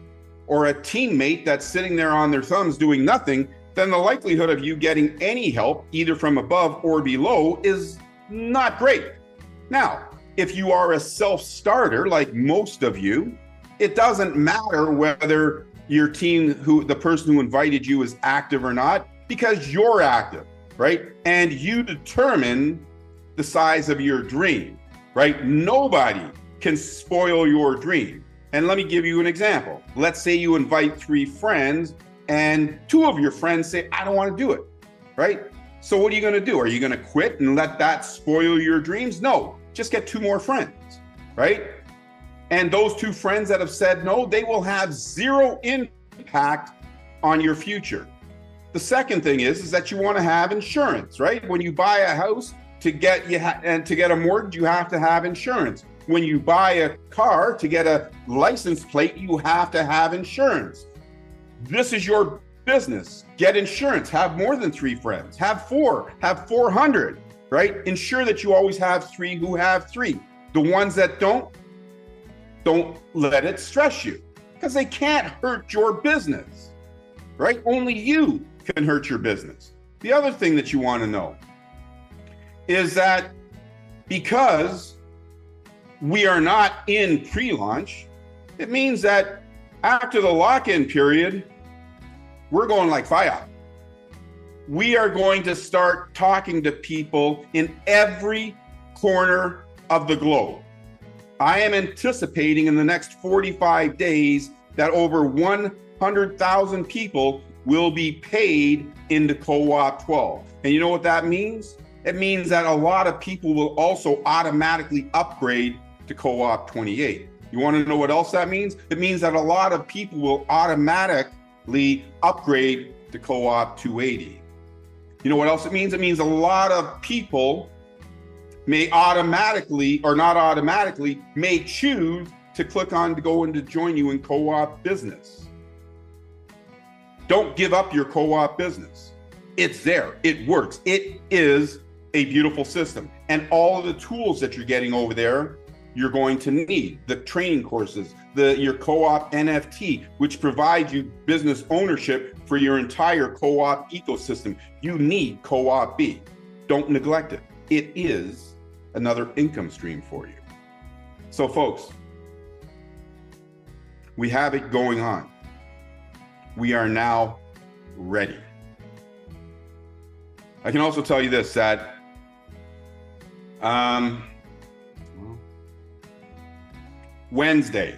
or a teammate that's sitting there on their thumbs doing nothing, then the likelihood of you getting any help, either from above or below, is not great. Now, if you are a self-starter, like most of you, it doesn't matter whether your team, the person who invited you is active or not, because you're active, right? And you determine the size of your dream, right? Nobody can spoil your dream. And let me give you an example. Let's say you invite 3 friends and 2 of your friends say, I don't want to do it, right? So what are you going to do? Are you going to quit and let that spoil your dreams? No, just get 2 more friends, right? And those 2 friends that have said no, they will have 0 impact on your future. The second thing is that you want to have insurance, right? When you buy a house, to get a mortgage, you have to have insurance. When you buy a car, to get a license plate, you have to have insurance. This is your business. Get insurance. Have more than 3 friends. Have 4. Have 400, right? Ensure that you always have 3 who have 3. The ones that don't let it stress you because they can't hurt your business, right? Only you can hurt your business. The other thing that you want to know is that because we are not in pre-launch, it means that after the lock-in period, we're going like fire. We are going to start talking to people in every corner of the globe. I am anticipating in the next 45 days that over 100,000 people will be paid into Coop12. And you know what that means? It means that a lot of people will also automatically upgrade to Coop28. You want to know what else that means? It means that a lot of people will automatically upgrade to Coop280. You know what else it means? It means a lot of people may automatically, or not automatically, may choose to click on to go and to join you in Co-op business. Don't give up your Co-op business. It's there, it works. It is a beautiful system. And all of the tools that you're getting over there, you're going to need. The training courses, your Co-op NFT, which provides you business ownership for your entire Co-op ecosystem. You need CoopB. Don't neglect it. It is another income stream for you. So folks, we have it going on. We are now ready. I can also tell you this, that Wednesday,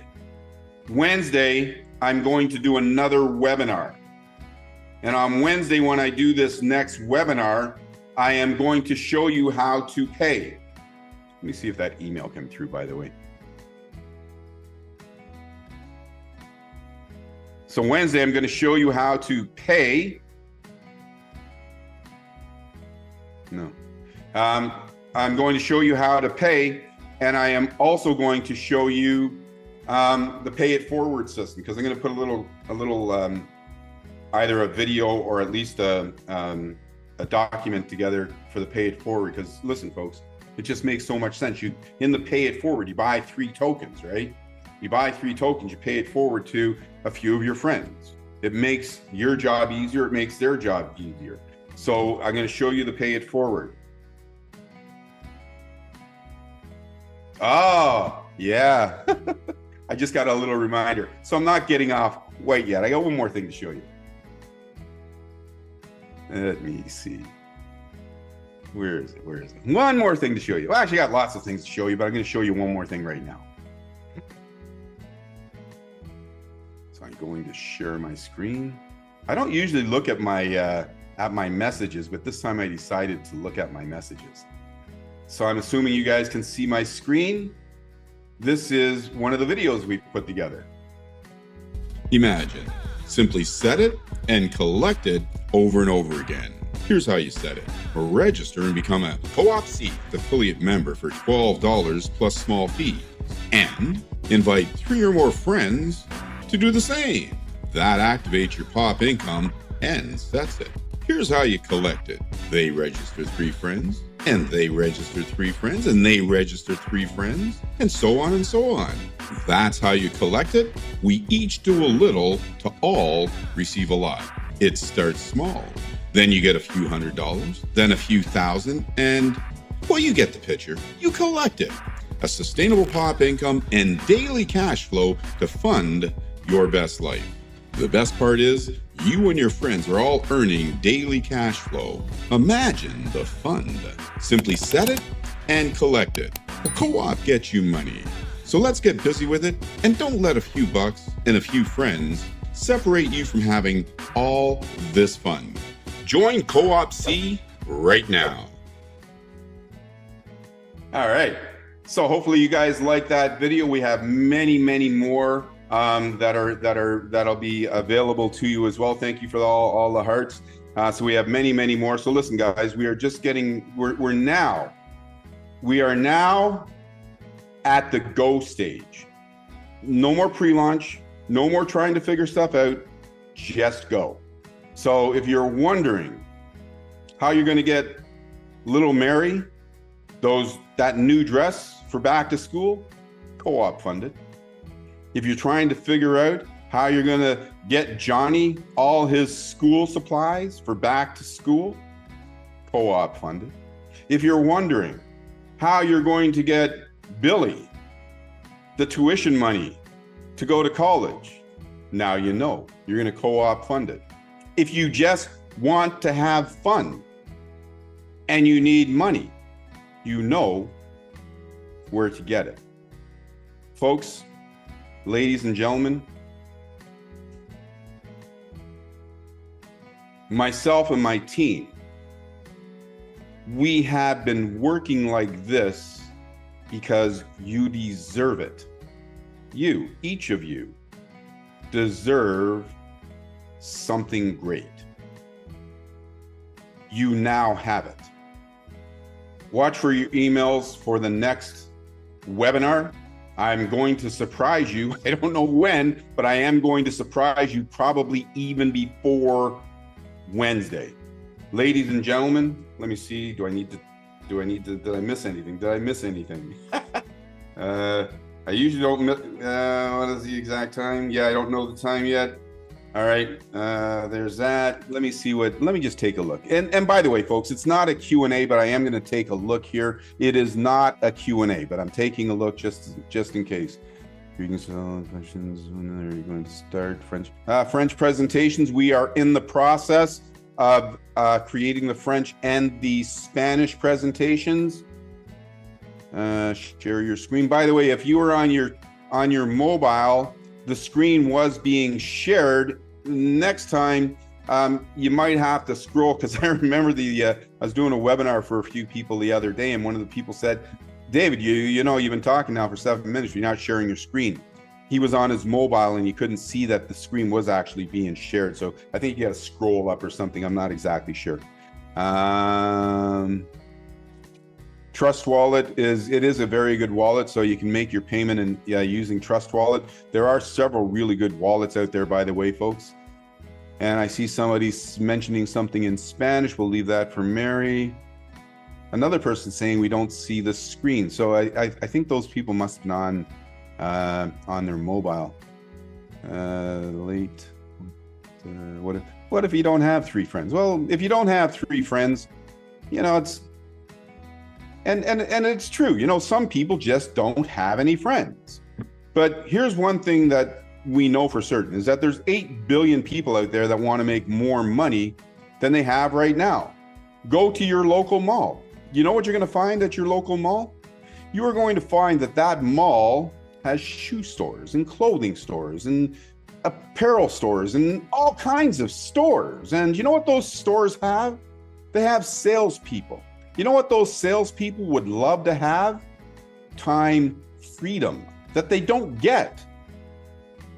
I'm going to do another webinar. And on Wednesday, when I do this next webinar, I am going to show you how to pay. Let me see if that email came through, by the way. So Wednesday, I'm going to show you how to pay. No. I'm going to show you how to pay, and I am also going to show you the pay it forward system, because I'm going to put a little either a video or at least a document together for the pay it forward. Because listen, folks, it just makes so much sense. You, in the pay it forward, you buy 3 tokens, right? You buy 3 tokens, you pay it forward to a few of your friends. It makes your job easier. It makes their job easier. So I'm going to show you the pay it forward. Oh, yeah. I just got a little reminder. So I'm not getting off quite yet. I got one more thing to show you. Let me see. Where is it? Where is it? One more thing to show you. Well, actually, I got lots of things to show you, but I'm going to show you one more thing right now. So I'm going to share my screen. I don't usually look at my messages, but this time I decided to look at my messages. So I'm assuming you guys can see my screen. This is one of the videos we put together. Imagine, simply set it and collect it over and over again. Here's how you set it. Register and become a CoopC affiliate member for $12 plus small fee, and invite 3 or more friends to do the same. That activates your pop income and sets it. Here's how you collect it. They register 3 friends, and they register 3 friends, and they register 3 friends, and so on and so on. That's how you collect it. We each do a little to all receive a lot. It starts small. Then you get a few $100s, then a few thousand, and, well, you get the picture. You collect it. A sustainable pop income and daily cash flow to fund your best life. The best part is, you and your friends are all earning daily cash flow. Imagine the fun. Simply set it and collect it. A co-op gets you money. So let's get busy with it, and don't let a few bucks and a few friends separate you from having all this fun. Join CoopC right now. All right. So hopefully you guys like that video. We have many, many more that'll be available to you as well. Thank you for all the hearts. So we have many, many more. So listen, guys, we are just getting, we are now at the go stage. No more pre-launch, no more trying to figure stuff out, just go. So if you're wondering how you're going to get little Mary that new dress for back to school, co-op funded. If you're trying to figure out how you're going to get Johnny all his school supplies for back to school, co-op funded. If you're wondering how you're going to get Billy the tuition money to go to college, now you know, you're going to co-op fund it. If you just want to have fun and you need money, you know where to get it. Folks, ladies and gentlemen, myself and my team, we have been working like this because you deserve it. You, each of you, deserve something great. You now have it. Watch for your emails for the next webinar. I'm going to surprise you. I don't know when, but I am going to surprise you probably even before Wednesday. Ladies and gentlemen, let me see. Did I miss anything? Did I miss anything? I usually don't miss, what is the exact time? Yeah, I don't know the time yet. All right, there's that. Let me just take a look. And by the way, folks, it's not a Q&A, but I am going to take a look here. It is not a Q&A, but I'm taking a look just in case. Questions. When are you going to start? French presentations. We are in the process of creating the French and the Spanish presentations. Share your screen. By the way, if you were on your mobile, the screen was being shared. Next time, you might have to scroll, because I remember I was doing a webinar for a few people the other day, and one of the people said, David, you know, you've been talking now for 7 minutes, you're not sharing your screen. He was on his mobile and you couldn't see that the screen was actually being shared. So I think you got to scroll up or something. I'm not exactly sure. Trust Wallet is a very good wallet, so you can make your payment using Trust Wallet. There are several really good wallets out there, by the way, folks. And I see somebody mentioning something in Spanish. We'll leave that for Mary. Another person saying we don't see the screen. So I think those people must have been on their mobile. What if you don't have 3 friends? Well, if you don't have 3 friends, you know, it's and it's true. You know, some people just don't have any friends. But here's one thing that we know for certain is that there's 8 billion people out there that want to make more money than they have right now. Go to your local mall. You know what you're going to find at your local mall? You are going to find that mall has shoe stores and clothing stores and apparel stores and all kinds of stores. And you know what those stores have? They have salespeople. You know what those salespeople would love to have? Time freedom that they don't get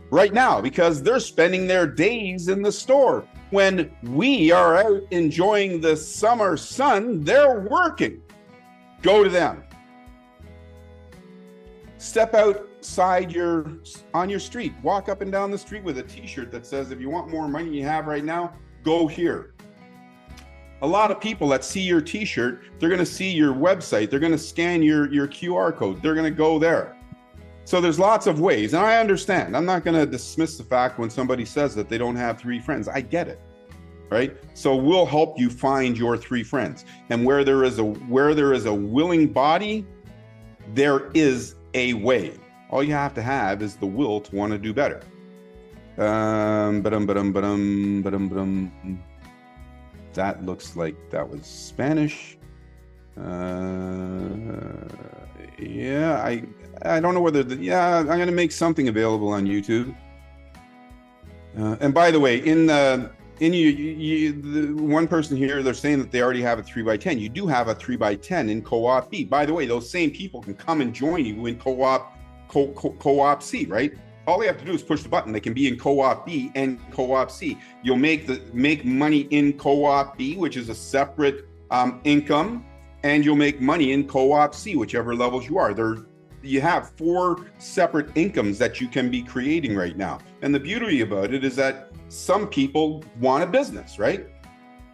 right now because they're spending their days in the store. When we are out enjoying the summer sun, they're working. Go to them. Step outside on your street. Walk up and down the street with a t-shirt that says, if you want more money you have right now, go here. A lot of people that see your t-shirt, they're going to see your website. They're going to scan your QR code. They're going to go there. So there's lots of ways. And I understand. I'm not going to dismiss the fact when somebody says that they don't have 3 friends. I get it. Right? So we'll help you find your 3 friends. And where there is a willing body, there is a way. All you have to have is the will to want to do better. That looks like that was Spanish. Yeah, I don't know whether I'm going to make something available on YouTube. And by the way, the one person here, they're saying that they already have a 3x10. You do have a 3x10 in CoopB. By the way, those same people can come and join you in CoopC, right? All they have to do is push the button. They can be in CoopB and CoopC. You'll make money in CoopB, which is a separate income, and you'll make money in CoopC, whichever levels you are. You have 4 separate incomes that you can be creating right now. And the beauty about it is that some people want a business, right?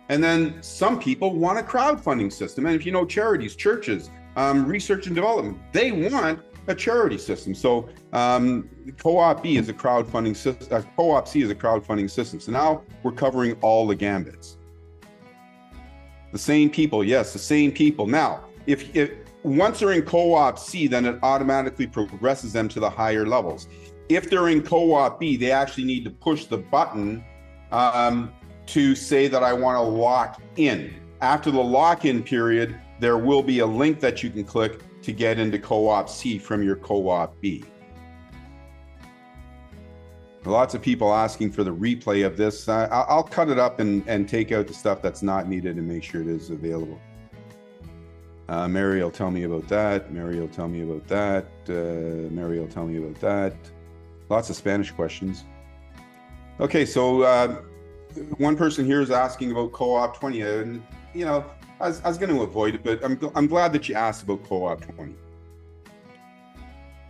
And then some people want a crowdfunding system. And if you know charities, churches, research and development, they want a charity system. So CoopB is a crowdfunding system. CoopC is a crowdfunding system. So now we're covering all the gambits. The same people, yes, the same people. Now, if once they're in CoopC, then it automatically progresses them to the higher levels. If they're in CoopB, they actually need to push the button to say that I want to lock in. After the lock-in period, there will be a link that you can click to get into CoopC from your CoopB. Lots of people asking for the replay of this. I'll cut it up and take out the stuff that's not needed and make sure it is available. Mary will tell me about that. Mary will tell me about that. Mary will tell me about that. Lots of Spanish questions. Okay, so one person here is asking about Coop12, and you know, I was going to avoid it, but I'm glad that you asked about Coop12.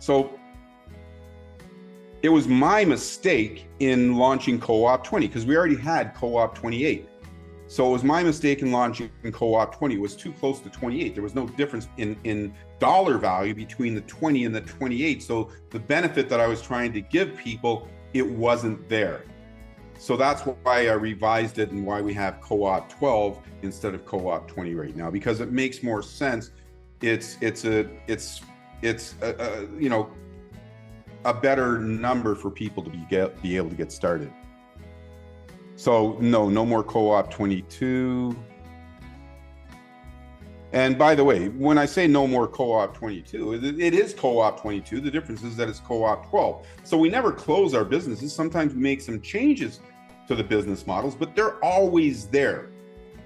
So it was my mistake in launching Coop20 because we already had Coop28. So it was my mistake in launching Coop20. It was too close to 28. There was no difference in dollar value between the 20 and the 28. So the benefit that I was trying to give people, it wasn't there. So that's why I revised it and why we have Coop12 instead of Coop20 right now, because it makes more sense. It's you know, a better number for people to be able to get started. So no more Coop22. And by the way, when I say no more Coop22, it is Coop22. The difference is that it's Coop12. So we never close our businesses. Sometimes we make some changes to the business models, but they're always there.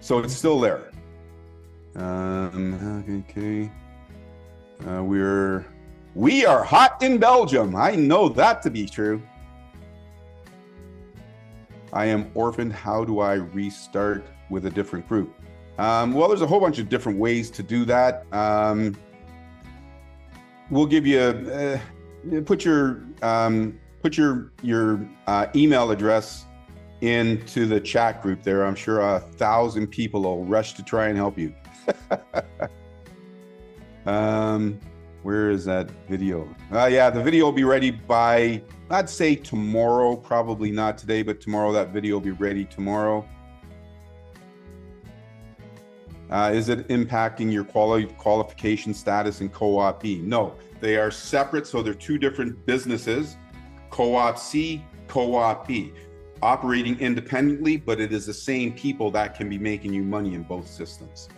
So it's still there. Okay. We are hot in Belgium. I know that to be true. I am orphaned. How do I restart with a different group? Well, there's a whole bunch of different ways to do that. We'll give you put your email address into the chat group there. I'm sure 1,000 people will rush to try and help you. Where is that video? Yeah, the video will be ready by, I'd say tomorrow, probably not today, but tomorrow. That video will be ready tomorrow. Is it impacting your qualification status in CoopB? No, they are separate. So they're two different businesses, CoopC, CoopB, operating independently, but it is the same people that can be making you money in both systems.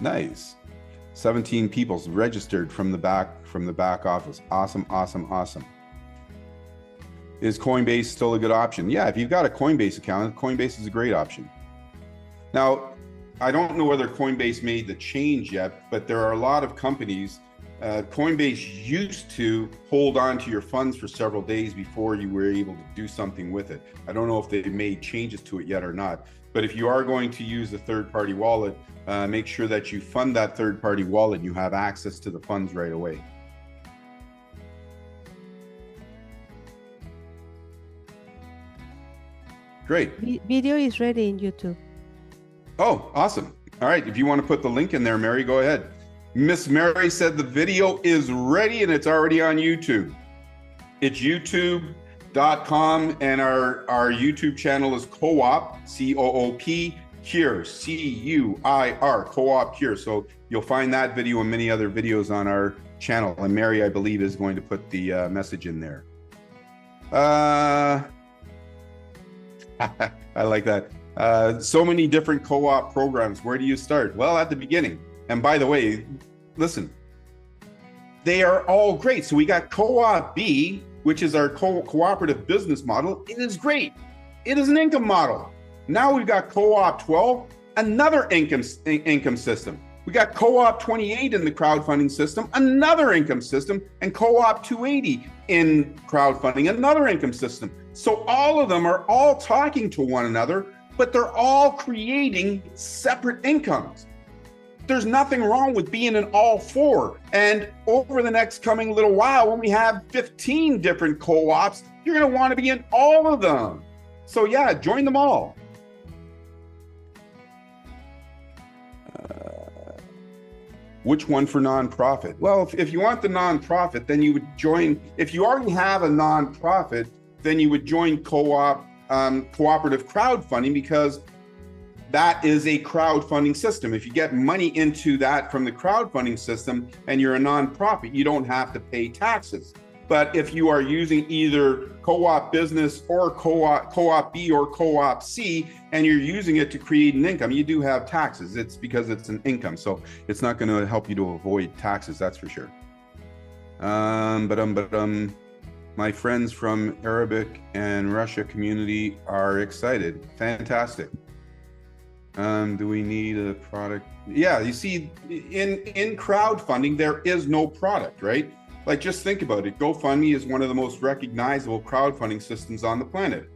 Nice. 17 people registered from the back office. Awesome. Is Coinbase still a good option? Yeah, if you've got a Coinbase account, Coinbase is a great option. Now, I don't know whether Coinbase made the change yet, but there are a lot of companies. Coinbase used to hold on to your funds for several days before you were able to do something with it. I don't know if they've made changes to it yet or not, but if you are going to use a third-party wallet, make sure that you fund that third-party wallet and you have access to the funds right away. Great. Video is ready in YouTube. Oh, awesome. All right. If you want to put the link in there, Mary, go ahead. Miss Mary said the video is ready and it's already on YouTube. It's youtube.com and our YouTube channel is Coop, C-O-O-P, Cure, C-U-I-R, Coop Cure. So you'll find that video and many other videos on our channel. And Mary, I believe, is going to put the message in there. I like that. So many different co-op programs. Where do you start? Well, at the beginning. And by the way, listen, they are all great. So we got CoopB, which is our cooperative business model. It is great. It is an income model. Now we've got Coop12, another income system. We got Coop28 in the crowdfunding system, another income system, and Coop280 in crowdfunding, another income system. So all of them are all talking to one another, but they're all creating separate incomes. There's nothing wrong with being in all four. And over the next coming little while, when we have 15 different co-ops, you're going to want to be in all of them. So yeah, join them all. Which one for nonprofit? Well, if you want the nonprofit, then you would join, if you already have a nonprofit, then you would join cooperative crowdfunding, because that is a crowdfunding system. If you get money into that from the crowdfunding system and you're a nonprofit, you don't have to pay taxes. But if you are using either Co-op Business or CoopB or CoopC, and you're using it to create an income, you do have taxes. It's because it's an income. So it's not going to help you to avoid taxes, that's for sure. My friends from Arabic and Russia community are excited. Fantastic. Do we need a product? Yeah, you see, in crowdfunding, there is no product, right? Like, just think about it. GoFundMe is one of the most recognizable crowdfunding systems on the planet.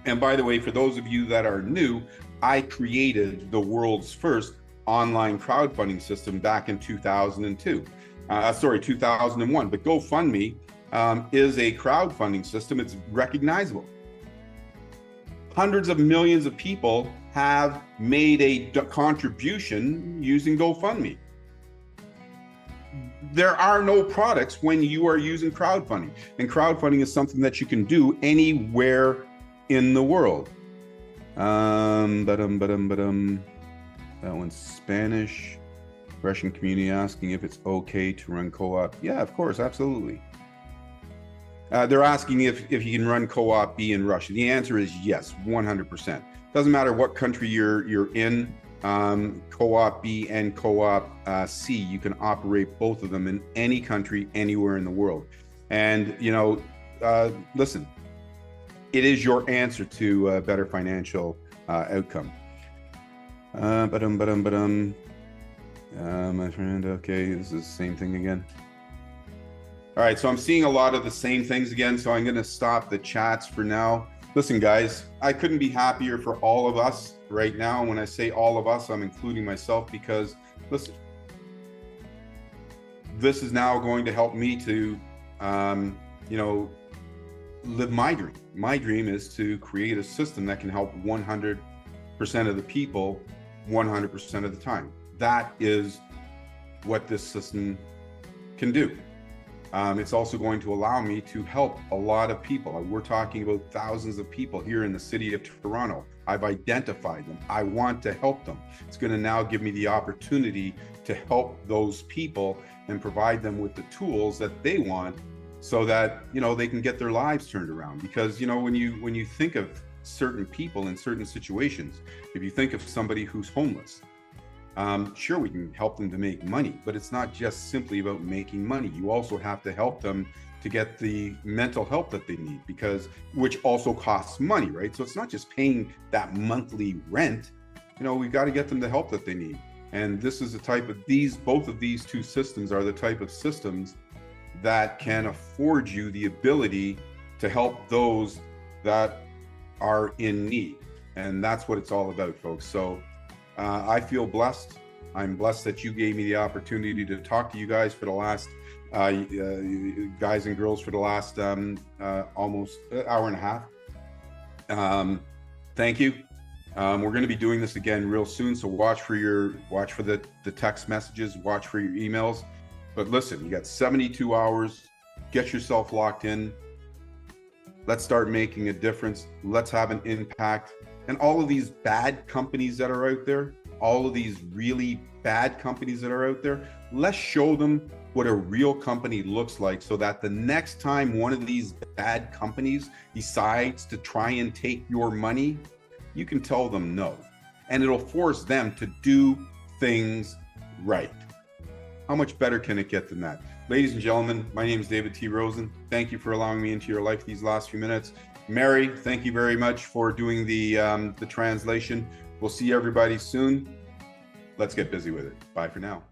And by the way, for those of you that are new, I created the world's first online crowdfunding system back in 2002. 2001. But GoFundMe is a crowdfunding system. It's recognizable. Hundreds of millions of people have made a contribution using GoFundMe. There are no products when you are using crowdfunding, and crowdfunding is something that you can do anywhere in the world. That one's Spanish. Russian community asking if it's okay to run co-op. Yeah, of course, absolutely. They're asking if you can run CoopB in Russia. The answer is yes, 100%. Doesn't matter what country you're in. CoopB and CoopC, you can operate both of them in any country, anywhere in the world. And listen, it is your answer to a better financial outcome. My friend, okay, this is the same thing again. All right, so I'm seeing a lot of the same things again, so I'm going to stop the chats for now. Listen, guys, I couldn't be happier for all of us right now. When I say all of us, I'm including myself, because, listen, this is now going to help me to, live my dream. My dream is to create a system that can help 100% of the people 100% of the time. That is what this system can do. It's also going to allow me to help a lot of people. We're talking about thousands of people here in the city of Toronto. I've identified them. I want to help them. It's going to now give me the opportunity to help those people and provide them with the tools that they want, so that they can get their lives turned around. Because when you think of certain people in certain situations, if you think of somebody who's homeless, sure, we can help them to make money, but it's not just simply about making money. You also have to help them to get the mental help that they need, which also costs money, right? So it's not just paying that monthly rent. We've got to get them the help that they need. And this is the type of both of these two systems are the type of systems that can afford you the ability to help those that are in need. And that's what it's all about, folks. So I feel blessed. I'm blessed that you gave me the opportunity to talk to you guys for the last, guys and girls, for the last almost hour and a half. Thank you. We're going to be doing this again real soon. So watch for the text messages, watch for your emails. But listen, you got 72 hours. Get yourself locked in. Let's start making a difference. Let's have an impact. And all of these bad companies that are out there, all of these really bad companies that are out there, let's show them what a real company looks like, so that the next time one of these bad companies decides to try and take your money, you can tell them no. And it'll force them to do things right. How much better can it get than that? Ladies and gentlemen, my name is David T. Rosen. Thank you for allowing me into your life these last few minutes. Mary, thank you very much for doing the translation. We'll see everybody soon. Let's get busy with it. Bye for now.